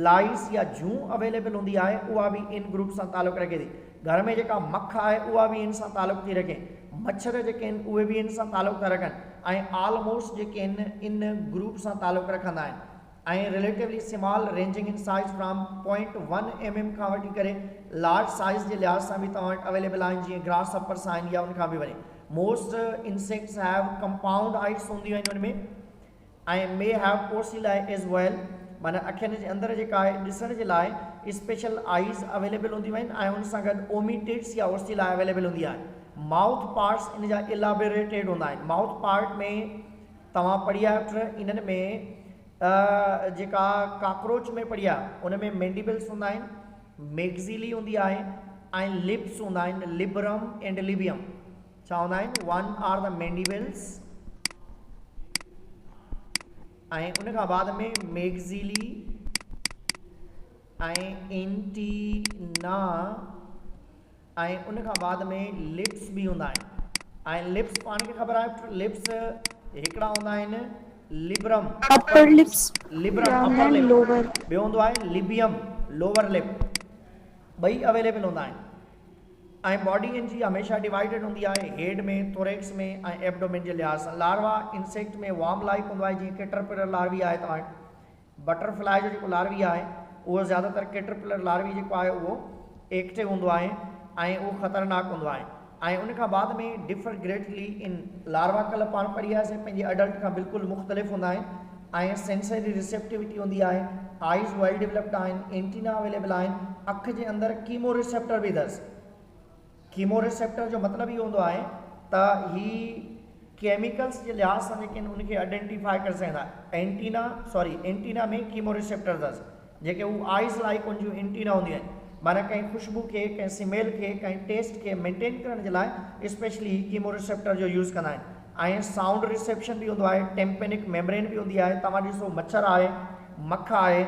लाइस या जूं अवेलेबल हूंदी आहे उहा बि इन ग्रुप सां तालुक़ रखे थी। घर में जेका मख आहे उहा बि इन सां तालुक़ थी रखे। मच्छर जेके आहिनि उहे बि इन सां तालुक़ था रखनि ऐं ऑलमोस्ट जेके आहिनि इन ग्रुप सां तालुक़ रखंदा आहिनि। ऐं relatively small ranging in size from 0.1 mm खां वठी करे लार्ज साइज़ जे लिहाज़ सां बि तव्हां वटि अवेलेबल आहिनि, जीअं ग्रास सपर्स आहिनि या उनखां बि वरी मोस्ट इंसेक्ट्स हैव कंपाउंड आइज़ हूंदियूं आहिनि उनमें, ऐं मे हैव पोर्सिलाई एज वेल, माना अखियुनि जे अंदरि जेका आहे ॾिसण जे लाइ स्पेशल आइज़ अवेलेबल हूंदियूं आहिनि, ऐं उन सां गॾु ओमिटिड्स या ओर्सिलाई अवेलेबल हूंदी आहे। माउथ पार्ट्स इन जा इलाबोरेटेड हूंदा आहिनि। माउथ पार्ट में तव्हां पढ़ी आहे इन्हनि में जेका काक्रोच में पढ़ी आहे उन में मैंडिबल्स हूंदा आहिनि, मैग्ज़िली हूंदी आहे, ऐं लिप्स हूंदा आहिनि, लिबरम एंड लिबियम। छा हूंदा आहिनि? वन आर द मैंडिबल्स, ऐं उन खां बाद में मैग्ज़िली ऐं एंटीना, ऐं उन खां बाद में लिप्स बि हूंदा आहिनि। ऐं लिप्स पाण खे ख़बर आहे लिप्स हिकिड़ा हूंदा आहिनि लिबरम अपर लिप्स, लिबरम अपर लिप, ॿियो हूंदो आहे लिबियम लोअर लिप, ॿई अवेलेबल हूंदा आहिनि। ऐं बॉडी इन जी हमेशह डिवाइडेड हूंदी आहे हेड में, थोरेक्स में ऐं एब्डोमेन जे लिहाज़ सां। लार्वा इंसेक्ट में वार्म लाइक हूंदो आहे, जीअं कैटरपिलर लार्वी आहे तव्हां वटि। बटरफ्लाई जो जेको लार्वी आहे उहो ज़्यादातर कैटरपिलर लार्वी जेको आहे उहो एक्टिव हूंदो आहे ऐं उहो ख़तरनाक हूंदो आहे। ऐं उन खां बाद में डिफर ग्रेटली इन लार्वा कल्ह पाण पढ़ी आहे पंहिंजे अडल्ट खां बिल्कुलु मुख़्तलिफ़ हूंदा आहिनि ऐं सेंसरी रिसेप्टिविटी हूंदी आहे, आइज़ वेल डेवलप्ड आहिनि, एंटीना अवेलेबल आहिनि, अखि जे अंदरि कीमो रिसेप्टर बि अथसि। कीमो रिसेप्टर जो मतिलबु इहो हूंदो आहे त ही केमिकल्स जे लिहाज़ सां जेके आहिनि उनखे आइडेंटिफाई करे सघंदा। एंटीना में कीमो रिसेप्टर अथसि, जेके उहे आइज़ लाइक उन जूं एंटीना हूंदियूं आहिनि, माना कंहिं ख़ुशबू खे, कंहिं स्मेल खे, कंहिं टेस्ट खे मेंटेन करण जे लाइ स्पेशली कीमो रिसेप्टर जो यूज़ कंदा आहिनि। ऐं साउंड रिसेप्शन बि हूंदो आहे, टेम्पेनिक मेम्ब्रेन बि हूंदी आहे। तव्हां ॾिसो मच्छर आहे, मख आहे,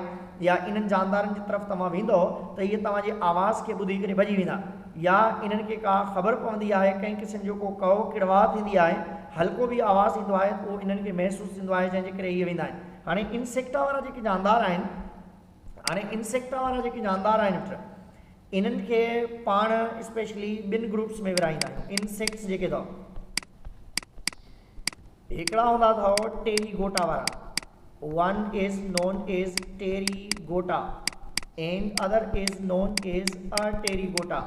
या इन्हनि जानदारनि जी तरफ़ तव्हां वेंदो त इहे तव्हांजे आवाज़ खे ॿुधी करे भॼी वेंदा, या इन्हनि खे का ख़बर पवंदी आहे, कंहिं क़िस्म जो को कहो किड़वा थींदी आहे, हल्को बि आवाज़ ईंदो आहे, उहो इन्हनि खे महसूसु थींदो आहे, जंहिंजे करे इहे वेंदा आहिनि। हाणे इंसेक्टा वारा जेके जानदार आहिनि, इन्हनि खे पाण स्पेशली ॿिनि ग्रुप्स में विराईंदा आहियूं। इंसेक्ट्स जेके अथव, हिकिड़ा हूंदा अथव टेरीगोटा वारा, one is known as pterygota and other is known as a pterygota.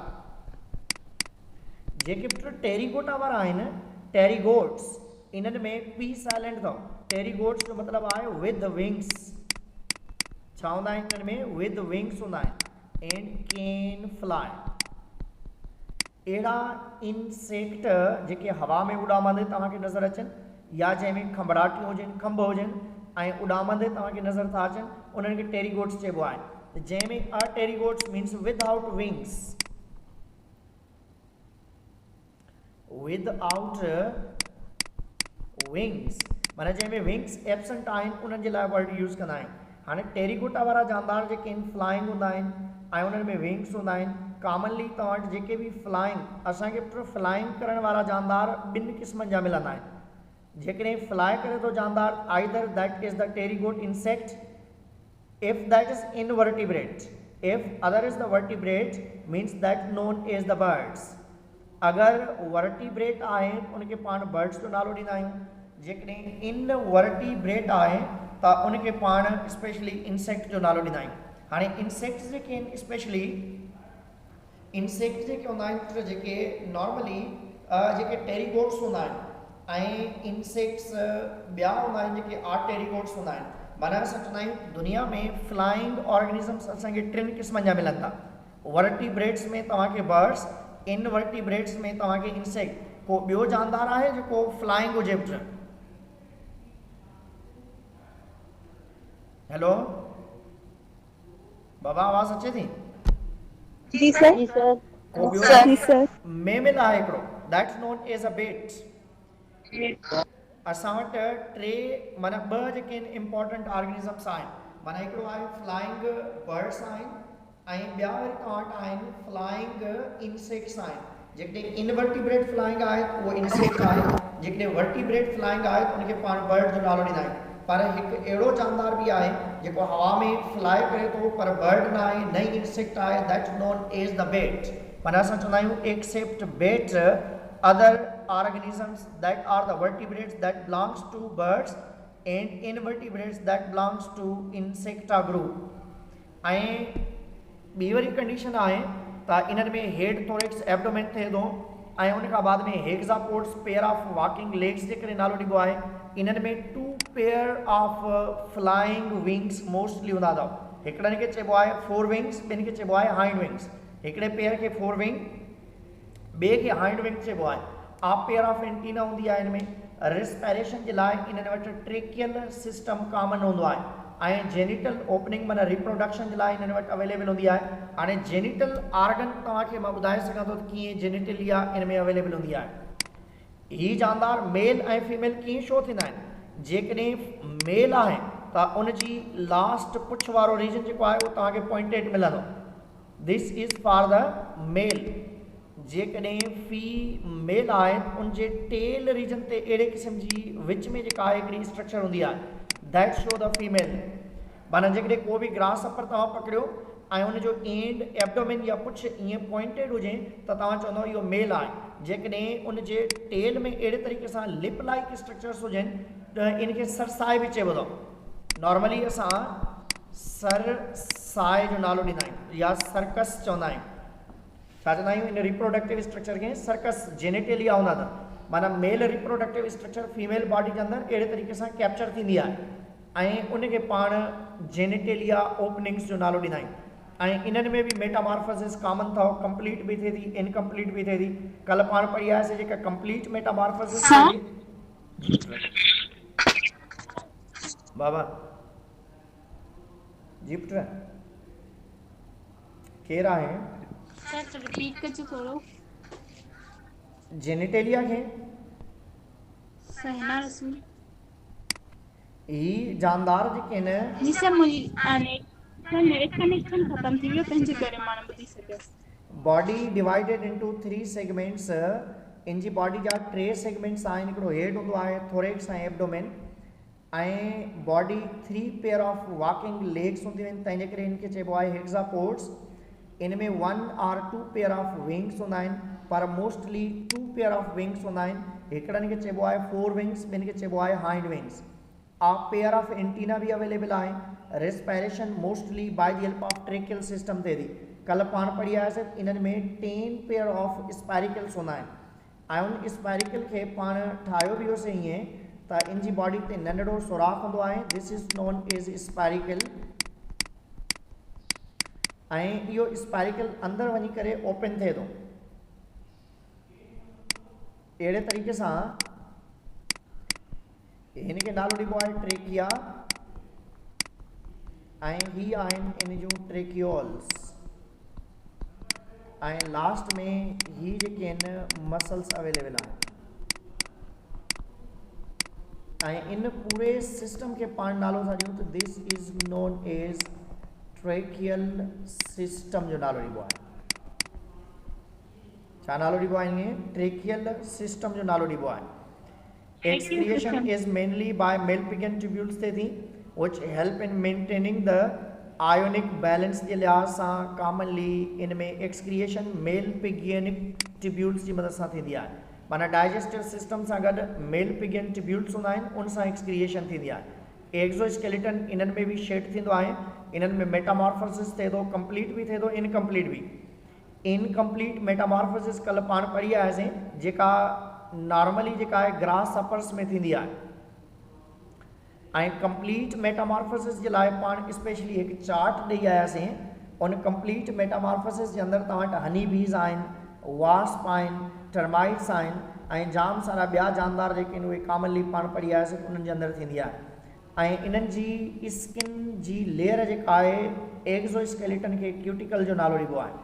जेके पुट टेरीगोटा वारा आहिनि, टेरीगोट्स, इन्हनि में पी साइलेंट अथव। टेरीगोट्स जो मतिलबु आहे विद विंग्स। छा हूंदा आहिनि? इन्हनि में विद विंग्स हूंदा आहिनि एंड कैन फ्लाई। अहिड़ा इंसेक्ट जेके हवा में उॾामंदे तव्हांखे नज़र अचनि, या जंहिंमें खंभड़ाटियूं हुजनि, खंभ हुजनि ऐं उॾामंदे तव्हांखे नज़र था अचनि, उन्हनि खे टेरीगोट्स चइबो आहे। जंहिंमें a pterygotes means without wings, without wings, माना जंहिंमें विंग्स एब्सेंट आहिनि, उन्हनि जे लाइ वर्ड यूज़ कंदा आहिनि। हाणे टेरीगोटा वारा जानदार जेके आहिनि फ्लाइंग हूंदा आहिनि ऐं उन्हनि में विंग्स हूंदा आहिनि। कॉमनली तव्हां वटि जेके बि फ्लाइंग, असांखे फ्लाइंग करण वारा जानदार ॿिनि क़िस्मनि जा मिलंदा आहिनि। जेकॾहिं फ्लाई करे थो जानदार, either that is the pterygote insect, if that is invertebrate, if other is the vertebrate means that known as the birds. अगरि वर्टिब्रेट आहे उनखे पाण बर्ड्स जो नालो ॾींदा आहियूं, जेकॾहिं इनवर्टिब्रेट आहे त उनखे पाण स्पेशली इंसेक्ट जो नालो ॾींदा आहियूं। हाणे इंसेक्ट्स जेके आहिनि, स्पेशली इंसेक्ट जेके हूंदा आहिनि, जेके नॉर्मली जेके टेरीगोट्स हूंदा आहिनि ऐं इंसेक्ट्स ॿिया हूंदा आहिनि जेके आर्टेरीगोट्स हूंदा आहिनि। माना असां चवंदा आहियूं दुनिया में फ्लाइंग ऑर्गेनिज़म्स असांखे टिनि क़िस्मनि जा मिलनि था। वर्टिब्रेट्स में तव्हांखे बर्ड्स, इनवर्टिब्रेट्स में तव्हांखे इंसेक्ट। को ॿियो जानदार आहे जेको फ्लाइंग हुजे? हेलो बाबा, आवाज़ अचे थी? जी सर। जी सर। को ॿियो मेमल आहे हिकिड़ो, that's known as a bat. असां वटि टे माना ॿ जेके आहिनि इम्पॉर्टेंट ऑर्गेनिज़म्स आहिनि। माना हिकिड़ो आहे फ्लाइंग बर्ड्स आहिनि ऐं ॿिया वरी तव्हां वटि आहिनि फ्लाइंग इंसेक्ट्स आहिनि। जेकॾहिं इनवर्टिब्रेट फ्लाइंग आहे उहो इंसेक्ट आहे, जेकॾहिं वर्टिब्रेट फ्लाइंग आहे त उनखे पाण बर्ड जो नालो ॾींदा आहियूं। पर हिकु अहिड़ो जानदार बि आहे जेको हवा में फ्लाई करे थो पर बर्ड न आहे, न ई इंसेक्ट आहे, that's known as the bat. माना असां चवंदा आहियूं except bat other organisms that are the vertebrates that belongs to birds and invertebrates that belongs to insecta group. ऐं ॿी वरी कंडीशन आहे त इन्हनि में हेड थोरेक्स एब्डोमेन थिए थो ऐं उन खां बाद में हेक्सापोड्स पेयर ऑफ वॉकिंग लेग्स जे करे नालो ॾिबो आहे। इन्हनि में 2 pair of flying wings mostly हूंदा अथव। हिकिड़नि खे चइबो आहे 4 विंग्स, ॿिनि खे चइबो आहे हाइंड विंग्स। हिकिड़े पेयर खे 4 विंग, ॿिए खे हाइंड विंग चइबो आहे। आप पेयर ऑफ एंटीना हूंदी आहे इनमें। रेस्पिरेशन जे लाइ इन्हनि वटि ट्रेकियल सिस्टम कॉमन हूंदो आहे ऐं जेनिटल ओपनिंग माना रिप्रोडक्शन जे लाइ इन्हनि वटि अवेलेबल हूंदी आहे। हाणे जेनिटल ऑर्गन तव्हांखे मां ॿुधाए सघां थो त कीअं जेनिटलिया इन में अवेलेबल हूंदी आहे। ही जानदार मेल ऐं फीमेल कीअं शो थींदा आहिनि। जेकॾहिं मेल आहे त उनजी लास्ट पुछ वारो रीजन जेको आहे उहो तव्हांखे पॉइंटेड मिलंदो। दिस इज़ फॉर द मेल। जेकॾहिं फीमेल आहे उनजे टेल रीजन ते अहिड़े क़िस्म जी विच में जेका आहे हिकिड़ी स्ट्रक्चर हूंदी आहे दैट शो द फीमेल। माना जेकॾहिं को बि ग्रास अपर तव्हां पकड़ियो ऐं उनजो एंड एब्डोमेन या पुछ ईअं पॉइंटेड हुजे त तव्हां चवंदव इहो मेल आहे। जेकॾहिं उनजे टेल में अहिड़े तरीक़े सां लिप लाइक स्ट्रक्चर्स हुजनि त इनखे सरसाए बि चइबो अथव। नॉर्मली असां सरसाए जो नालो ॾींदा आहियूं या सर्कस चवंदा आहियूं। छा चवंदा आहियूं इन रिप्रोडक्टिव स्ट्रक्चर खे सर्कस जेनेटेलिया हूंदा अथव। माना male reproductive structure female body जे अंदरि अहिड़े तरीक़े सां कैप्चर थींदी आहे ऐं उनखे पाण जेनेटेलिया ओपनिंग्स जो नालो ॾींदा आहियूं। ऐं इन्हनि में बि मेटामॉर्फोसिस कॉमन अथव। कंप्लीट बि थिए थी, इनकम्प्लीट बि थिए थी। कल्ह पाण पढ़ी आयासीं जेका कंप्लीट मेटामॉर्फोसिस थिए थी। बाबा जी पुट केरु आहे? सर रिपीट कजो थोरो। जेनेटेलिया खे सहना रस्मी ही जानदार जेके आहिनि जी सर मुंहिंजी नेट कनेक्शन ख़तम थी वियो तंहिंजे करे मां न ॿुधी सघियसि। Body divided into 3 segments. इन जी बॉडी जा 3 सेगमेंट्स आहिनि। हिकिड़ो हेड हूंदो आहे, थोरेक्स ऐं एब्डोमेन। ऐं body 3 pair of walking legs हूंदियूं आहिनि तंहिंजे करे इनखे चइबो आहे हेक्सापोड्स। इन में 1 और 2 पेयर ऑफ विंग्स हूंदा आहिनि पर मोस्टली 2 पेयर ऑफ विंग्स हूंदा आहिनि। हिकिड़नि खे चइबो आहे 4 विंग्स, ॿिनि खे चइबो आहे hind wings. A pair of antenna भी अवेलेबल आहे। Respiration mostly by the help of tracheal system थिए थी। कल्ह पाण पढ़ी आयासीं इन्हनि में 10 पेयर ऑफ स्पाइरिकल्स हूंदा आहिनि ऐं उन स्पाइरिकल खे पाण ठाहियो बि होसीं ईअं त इन जी बॉडी ते नंढड़ो सुराख हूंदो आहे। This is known as spiracle. ऐं इहो स्पाइरिकल अंदरि वञी करे ओपन थिए थो। अहिड़े तरीक़े सां हिनखे नालो ॾिबो आहे ट्रेकिया ऐं ही आहिनि इन जूं ट्रेकियोल्स। ऐं लास्ट में ही जेके आहिनि मसल्स अवेलेबल आहिनि। ऐं इन पूरे सिस्टम खे पाण नालो था ॾियूं त this is known as tracheal system जो नालो ॾिबो आहे। छा नालो ॾिबो आहे इनखे? ट्रेकियल सिस्टम जो नालो ॾिबो आहे। Excretion is mainly by Malpighian tubules थिए थी which help in maintaining the ionic balance जे लिहाज़ सां commonly इन में excretion Malpighianic tubules जी मदद सां थींदी आहे। माना digestive system सां गॾु Malpighian tubules हूंदा आहिनि उन सां excretion थींदी आहे। एक्सोस्केलेटन इन्हनि में भी शेड थींदो आहे। इन्हनि में मेटामॉर्फोसिस थिए थो, कंप्लीट भी थिए थो, इनकम्प्लीट भी। इनकम्प्लीट मेटामॉर्फोसिस कल्ह पाण पढ़ी आयासीं जेका नॉर्मली जेका आहे ग्रास अपर्स में थींदी आहे। ऐं कंप्लीट मेटामॉर्फोसिस जे लाइ पाण स्पेशली हिकु चार्ट ॾेई आयासीं। उन कंप्लीट मेटामॉर्फोसिस जे अंदरि तव्हां वटि हनी बीज़ आहिनि, वास्प आहिनि, टर्माइट्स आहिनि ऐं जाम सारा ॿिया जानदार जेके आहिनि उहे कॉमनली पाण पढ़ी आयासीं उन्हनि जे अंदरि थींदी आहे। ऐं इन्हनि जी स्किन जी लेयर जेका आहे एक्सोस्केलेटन खे क्यूटिकल जो नालो ॾिबो आहे।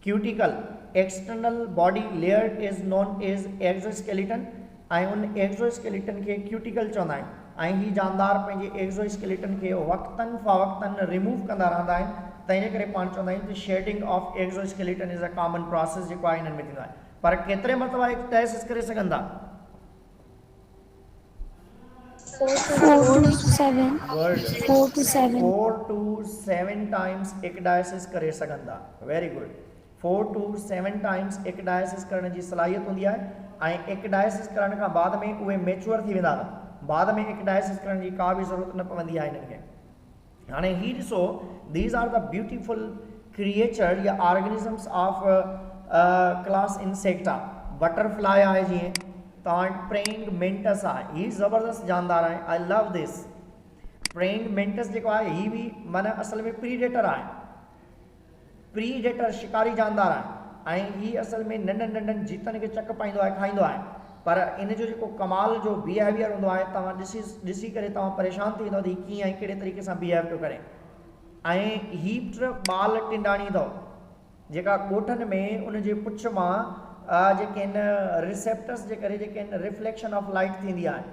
Cuticle external body layer is known as exoskeleton ऐं उन एक्सोस्केलेटन खे क्यूटिकल चवंदा आहिनि। ऐं ही जानदार पंहिंजे एक्सोस्केलेटन खे वक़्तन फ़वक़्तन रिमूव कंदा रहंदा आहिनि तंहिंजे करे पाण चवंदा आहियूं त shading of exoskeleton is a common process जेको आहे हिननि में थींदो आहे। पर केतिरे मरतबा एक्सरसाइज़ करे सघंदा? 4 to 7 टाइम्स एक्डायसिस करे सघंदा। Very good. 4 to 7 टाइम्स एक्डायसिस करण जी सलाहियत हूंदी आहे ऐं एक्डायसिस करण खां बाद में उहे मैच्योर थी वेंदा बाद में एक्डायसिस करण जी का बि ज़रूरत न पवंदी आहे इन्हनि खे। हाणे ही ॾिसो, these are the beautiful creature या organisms of class insecta. Butterfly आहे जीअं, तव्हां प्रेइंग मेंटस आहे, ही ज़बरदस्त जानदार आहे। I love this. प्रेइंग मेंटस जेको आहे ही बि माना असल में प्रीडेटर आहे, प्रीडेटर शिकारी जानदार आहे ऐं ही असल में नंढनि नंढनि जीतनि खे चक पाईंदो आहे, खाईंदो आहे। पर इन जो जेको कमाल जो बिहेवियर हूंदो आहे, तव्हां ॾिसी करे तव्हां परेशान थी वेंदो त हीउ कीअं ऐं कहिड़े तरीक़े सां बिहेव पियो करे। ऐं ही ॿाल टिंडाणी अथव जेका ॻोठनि में उनजे पुछ मां जेके आहिनि रिसेप्टर्स जे करे जेके आहिनि रिफ्लेक्शन ऑफ लाइट थींदी आहे।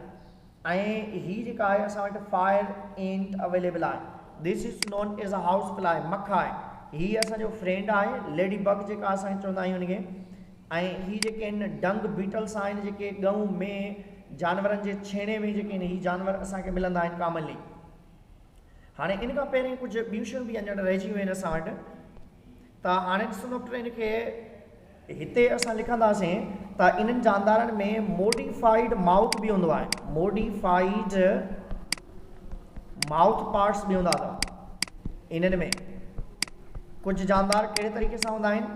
ऐं ही जेका आहे असां वटि फायर एंट अवेलेबल आहे। This is non as a house fly, मख आहे। ही असांजो फ्रेंड आहे, लेडी बग जेका असां चवंदा आहियूं हुनखे। ऐं ही जेके आहिनि डंग बीटल्स आहिनि जेके गऊं में जानवरनि जे छेणे में जेके आहिनि ही जानवर असांखे मिलंदा आहिनि कॉमनली। हाणे इन खां पहिरीं कुझु ॿियूं शयूं बि अञा रहिजी वियूं आहिनि असां वटि। त हाणे ॾिसंदो इनखे हिते असां लिखंदासीं त इन्हनि जानदारनि में मोडिफाइड माउथ बि हूंदो आहे, मोडिफाइड माउथ पार्ट्स बि हूंदा अथव इन्हनि में। कुझु जानदार कहिड़े तरीक़े सां हूंदा आहिनि,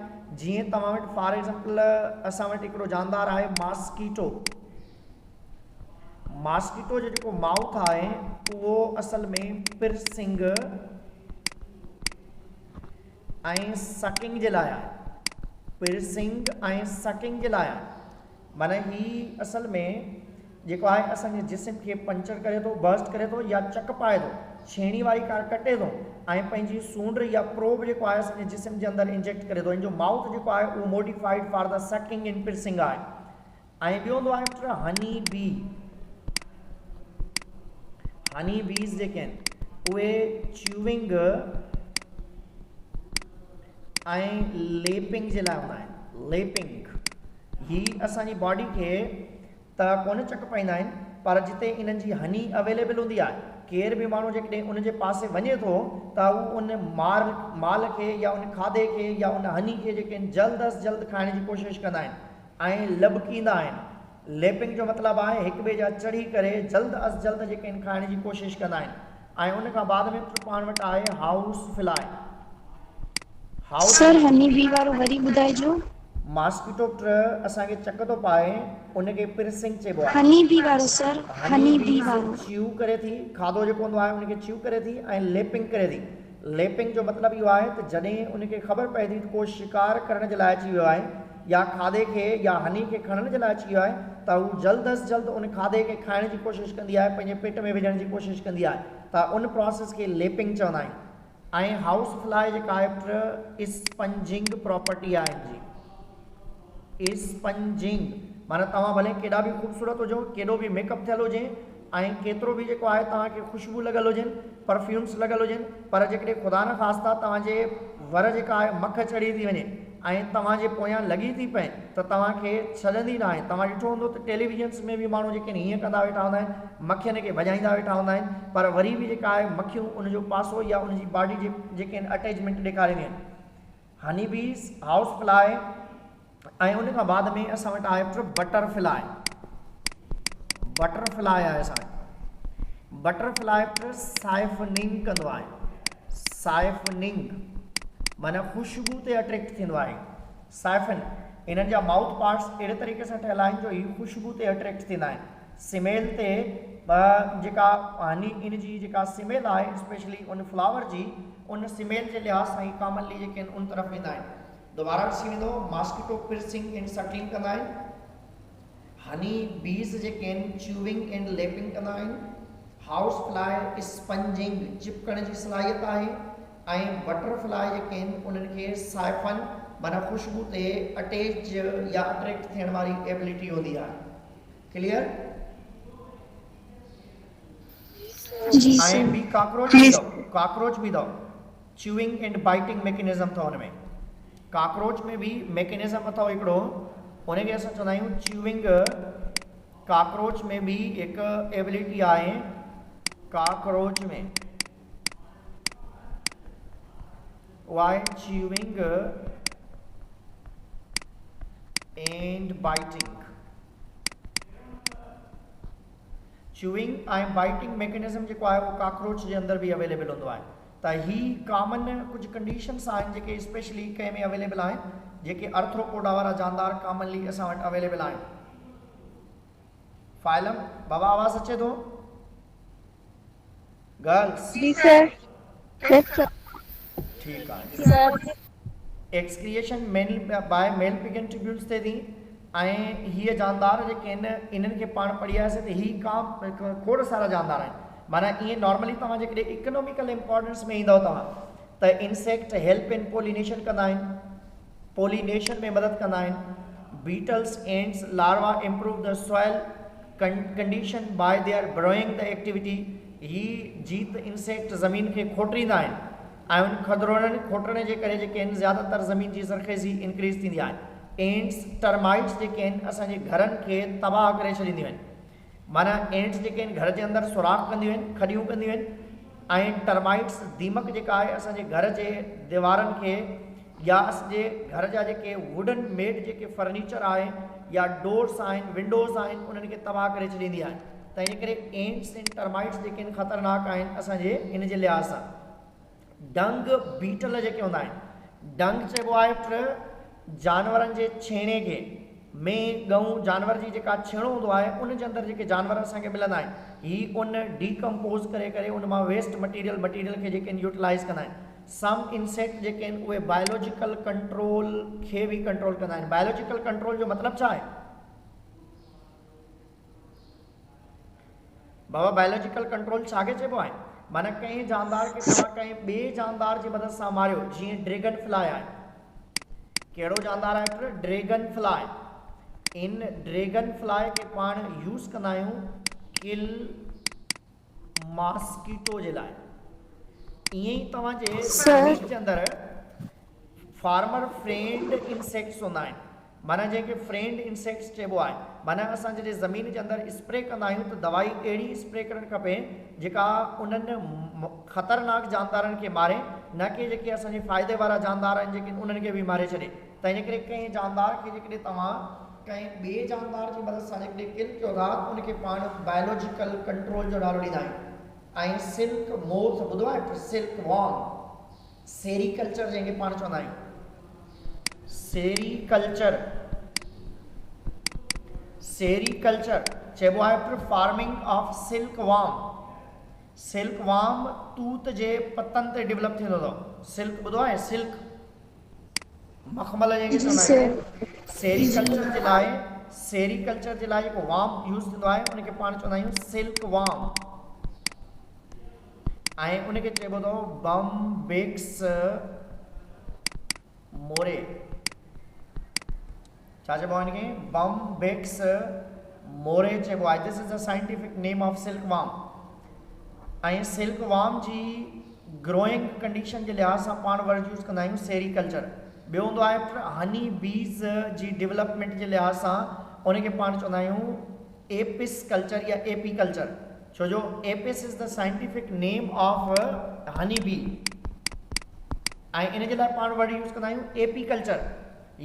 जीअं तव्हां वटि फॉर एग्जाम्पल असां वटि हिकिड़ो जानदार आहे मॉस्कीटो। मॉस्कीटो जो जेको माउथ आहे उहो असल में पिर्सिंग ऐं सकिंग जे लाइ आहे, पिर्सिंग ऐं सकिंग जे लाइ आहे। माना ही असल में जेको आहे असांजे जिस्म खे पंचर करे थो, बर्स्ट करे थो या चक पाए थो, छेणी वारी कार कटे थो ऐं पंहिंजी सूंड या प्रोब जेको आहे असांजे जिस्म जे अंदरि इंजेक्ट करे थो। इन जो माउथ जेको आहे उहो modified for the sucking and piercing आहे। ऐं ॿियो हूंदो आहे हनी बी। हनी बीज़ जेके आहिनि उहे च्यूविंग ऐं लेपिंग जे लाइ हूंदा आहिनि। लेपिंग ही असांजी बॉडी खे त कोन चक पाईंदा आहिनि, पर जिते इन्हनि जी हनी अवेलेबल हूंदी आहे, केर बि माण्हू जेकॾहिं उनजे पासे वञे थो त उहो उन माल खे या उन खाधे खे या उन हनी खे जेके आहिनि जल्द अज़ जल्द खाइण जी कोशिशि कंदा आहिनि ऐं लबकींदा आहिनि। लेपिंग जो मतिलबु आहे हिक ॿिए जा चढ़ी करे जल्द अज़ जल्द जेके आहिनि खाइण जी कोशिशि कंदा आहिनि। ऐं उन खां बाद में पाण वटि आहे house fly. Sir honey bee वारो वरी ॿुधाइजो। मॉस्किटो असांखे चक थो पाए, उनखे पिर्सिंग चइबो आहे। हनी बी वारो सर, हनी बी वारो च्यू करे थी, खाधो जेको हूंदो आहे उनखे च्यू करे थी ऐं लेपिंग करे थी। लेपिंग जो मतिलबु इहो आहे त जॾहिं उनखे ख़बर पए थी त को शिकार करण जे लाइ अची वियो आहे या खाधे खे या हनी खे खणण जे लाइ अची वियो आहे, त हू जल्द अज़ जल्द उन खाधे खे खाइण जी कोशिशि कंदी आहे, पंहिंजे पेट में विझण जी कोशिशि कंदी आहे। त उन प्रोसेस खे लेपिंग चवंदा आहिनि। ऐं हाउस फ्लाई जेका आहे स्पंजिंग प्रॉपर्टी आहे जी। स्पंजिंग माना तव्हां भले केॾा बि ख़ूबसूरत हुजो, केॾो बि मेकअप थियल हुजे ऐं केतिरो बि जेको आहे तव्हांखे ख़ुशबू लॻल हुजनि, परफ्यूम्स लॻल हुजनि, पर जेकॾहिं ख़ुदा न ख़ास्ता तव्हांजे वर जेका आहे मख चढ़ी थी वञे ऐं तव्हांजे पोयां लॻी थी पए त तव्हांखे छॾंदी न आहे। तव्हां ॾिठो हूंदो त टेलीविजन्स में बि माण्हू जेके हीअं कंदा वेठा हूंदा आहिनि, मखियुनि खे भॼाईंदा वेठा हूंदा आहिनि, पर वरी बि जेका आहे मखियूं उनजो पासो या उनजी बॉडी जेके आहिनि अटैचमेंट ॾेखारींदियूं आहिनि। हनी बीज़, हाउस फ्लाई ऐं उन खां बाद में असां वटि आहे बटरफ्लाई। बटरफ्लाई आहे असां वटि। बटरफ्लाई साइफनिंग कंदो आहे। साइफनिंग माना ख़ुशबू ते अट्रैक्ट थींदो आहे। साइफन इन्हनि जा माउथ पार्ट्स अहिड़े तरीक़े सां ठहियल आहिनि जो हीअ ख़ुशबू ते अट्रैक्ट थींदा आहिनि। स्मेल ते जेका हनी इन जी जेका स्मेल आहे स्पेशली उन फ्लावर जी, उन स्मेल जे लिहाज़ सां ई कॉमनली जेके आहिनि उन तरफ़ वेंदा आहिनि। दोबारा ॾिसी वेंदो, मॉस्किटो पिर्सिंग एंड सकिंग कंदा आहिनि। हनी बीज़ जेके आहिनि च्यूविंग एंड लेपिंग कंदा आहिनि। हाउस फ्लाई स्पंजिंग चिपकण जी सलाहियत आहे ऐं बटरफ्लाई जेके आहिनि उन्हनि खे साइफन माना ख़ुशबू ते अटैच या अट्रैक्ट थियण वारी एबिलिटी हूंदी आहे। क्लियर? ऐं ॿी कॉकरोच बि अथव, कॉकरोच बि अथव। च्यूविंग एंड बाइटिंग मैकेनिज़म अथव हुन में। कॉकरोच में भी मैकेनिज़म अथव हिकिड़ो, उनखे असां चवंदा आहियूं च्यूविंग। कॉकरोच में भी हिकु एबिलिटी आहे। कॉकरोच में उहा आहे च्यूविंग एंड बाइटिंग। च्यूइंग ऐं बाइटिंग मैकेनिज़म जेको आहे उहो काक्रोच जे अंदरि बि अवेलेबल हूंदो आहे। त ही कॉमन कुछ कंडीशंस आहिनि जेके स्पेशली कंहिं में अवेलेबल आहिनि, जेके अर्थ्रोपोडा वारा जानदार कॉमनली असां वटि अवेलेबल आहिनि। फाइलम बाबा आवाज़ अचे थो? गर्ल्स जी सर। ठीक आहे। एक्सक्रिएशन मेल बाय मेल पिगन ट्यूब्यूल्स ते थी ऐं हीअ जानदार जेके आहिनि इन्हनि खे पाण पढ़ियासीं त ही खोड़ सारा जानदार आहिनि। माना ईअं नॉर्मली तव्हां जेकॾहिं इकोनॉमिकल इंपॉर्टेंस में ईंदव तव्हां त इंसेक्ट हेल्प इन पोलिनेशन कंदा आहिनि, पोलिनेशन में मदद कंदा आहिनि। बीटल्स एंड्स larva improve the soil condition by their burrowing the activity. ही जीत इंसेक्ट ज़मीन खे खोटींदा आहिनि ऐं उन खोटण जे करे जेके आहिनि ज़्यादातर ज़मीन जी ज़रख़ेज़ी इंक्रीज़ थींदी आहे। एंड्स टर्माइट्स जेके आहिनि असांजे घरनि खे तबाह करे छॾींदियूं आहिनि। माना एंड्स जेके आहिनि घर जे अंदरि सुराख कंदियूं आहिनि, खॾियूं कंदियूं आहिनि ऐं टर्माइट्स दीमक जेका आहे असांजे घर जे दीवारनि खे या असांजे घर जा जेके वुडन मेड जेके फर्नीचर आहे या डोर्स आहिनि, विंडोज़ आहिनि, उन्हनि खे तबाह करे छॾींदी आहे। त इन करे एंड्स ऐं टर्माइट्स जेके आहिनि ख़तरनाक आहिनि असांजे इन जे लिहाज़ सां। डंग बीटल जेके हूंदा आहिनि, डंग चइबो आहे जानवरनि जे छेणे खे में गऊं जानवर जी जेका छेणो हूंदो आहे उन जे अंदरि जेके जानवर असांखे मिलंदा आहिनि, ही उन डीकम्पोज़ करे उन मां वेस्ट मटीरियल खे जेके आहिनि यूटिलाइज़ कंदा आहिनि। सम इंसेक्ट जेके आहिनि उहे बायोलॉजिकल कंट्रोल खे बि कंट्रोल कंदा आहिनि। बायोलॉजिकल कंट्रोल जो मतिलबु छा आहे बाबा? बायोलॉजिकल कंट्रोल छाखे चइबो आहे? माना कंहिं जानदार खे तव्हां कंहिं ॿिए जानदार जी मदद सां मारियो, जीअं ड्रैगन फ्लाई आहे। कहिड़ो जानदार आहे? Dragon fly. इन ड्रैगन फ्लाई के पाण यूज़ कंदा आहियूं किल मॉस्किटो जे लाइ। ईअं ई तव्हांजे ज़मीन जे अंदरि फार्मर फ्रेंड इंसेक्ट्स हूंदा आहिनि। माना जंहिंखे फ्रेंड इंसेक्ट्स चइबो आहे। माना असां जॾहिं ज़मीन जे अंदरि स्प्रे कंदा आहियूं त दवाई अहिड़ी स्प्रे करणु खपे जेका उन्हनि ख़तरनाक जानदारनि खे मारे, न कि जेके असांजे फ़ाइदे वारा जानदार आहिनि जेके उन्हनि खे बि मारे छॾे। त इन करे कंहिं जानदार खे जेकॾहिं तव्हां कंहिं ॿिए जानदार जी मदद सां जेकॾहिं किल कयो था उनखे पाण बायोलॉजिकल कंट्रोल जो नालो ॾींदा आहियूं। ऐं सिल्क मोथ ॿुधो आहे? सिल्क वॉर्म, सेरीकल्चर जंहिंखे पाण चवंदा आहियूं। सेरीकल्चर चइबो आहे farming of silk worm. Silk worm तूत जे पतनि ते डेवलप थींदो अथव। सिल्क ॿुधो आहे? सिल्क मखमल जंहिंखे चवंदा आहियूं। सेरीकल्चर जे लाइ जेको वॉर्म यूज़ थींदो आहे उनखे पाण चवंदा आहियूं सिल्क वॉर्म। ऐं उनखे चइबो अथव बम्बेक्स मोरे। छा चइबो आहे हिनखे? बम्बेक्स मोरे चइबो आहे। This is the scientific name of silk worm. ऐं सिल्क वॉर्म जी ग्रोइंग कंडीशन जे लिहाज़ सां पाण वर्ड यूज़ कंदा आहियूं सेरीकल्चर। ॿियो हूंदो आहे हनी बीज़ जी डेवलपमेंट जे लिहाज़ सां उनखे पाण चवंदा आहियूं एपिस कल्चर या एपी कल्चर। छो जो Apis is the scientific name of honey bee ऐं इन जे लाइ पाण वर्ड यूज़ कंदा आहियूं एपी कल्चर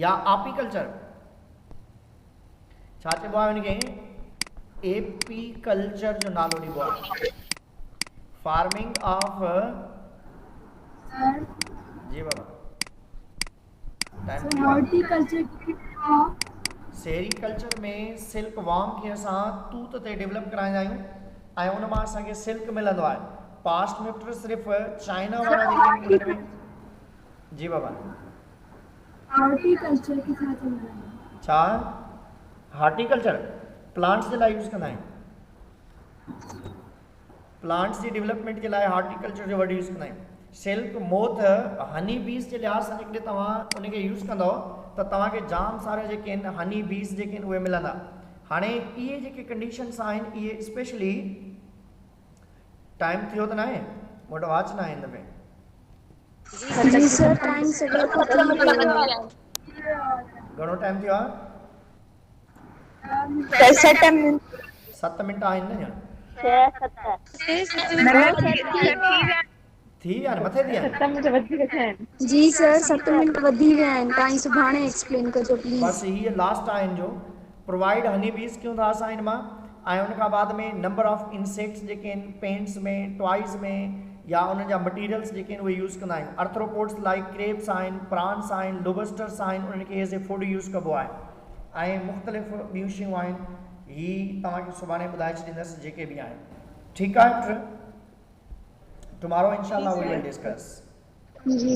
या आपी कल्चर। छा चइबो आहे हुनखे? एपी कल्चर जो नालो ॾिबो आहे। फार्मिंग ऑफ जी बाबा सेरीकल्चर में सिल्क वॉर्म खे असां तूत ते डेवलप कराईंदा आहियूं ऐं उन मां असांखे सिल्क मिलंदो आहे। पास्ट में सिर्फ़ु चाइना वारा जेके जी बाबा हॉर्टिकल्चर के साथ में छा? हॉर्टिकल्चर प्लांट्स जे लाइ यूज़ कंदा आहियूं। प्लांट्स जी डेवलपमेंट के लिए हॉर्टिकल्चर जो वर्ड यूज़ कंदा आहियूं। सिल्क मोथ हनी बीज़ के लिहाज़ सां जेकॾहिं तव्हां उनखे यूज़ कंदव त तव्हांखे जाम सारा जेके आहिनि हनी बीज़ जेके आहिनि उहे मिलंदा। हाणे इहे जेके कंडीशन्स आहिनि इहे स्पेशली टाइम थियो त न आहे? मूं वटि वॉच न आहे हिन में। जी सर टाइम से घणो टाइम थियो आहे? 7 मिंट आहिनि न? थी विया मथे थी विया? जी सर 7 मिंट वधी विया आहिनि। तव्हां सुभाणे एक्सप्लेन कजो प्लीज़। बस ये लास्ट आहे इन जो प्रोवाइड हनी बीज क्यों था असां इन मां ऐं उन खां बाद में नंबर ऑफ इंसेक्ट्स जेके आहिनि पेंट्स में, टॉयज़ में या उन जा मटीरियल्स जेके आहिनि उहे यूज़ कंदा आहियूं। अर्थ्रोपोड्स लाइक क्रेप्स आहिनि, प्रॉन्स आहिनि, लोबस्टर्स आहिनि, उनखे एज़ ए फूड यूज़ कबो आहे। ऐं मुख़्तलिफ़ ॿियूं शयूं आहिनि, ही तव्हांखे सुभाणे ॿुधाए छॾींदसि जेके बि आहिनि। ठीकु आहे, टुमारो इंशाल्लाह वी विल डिस्कस। जी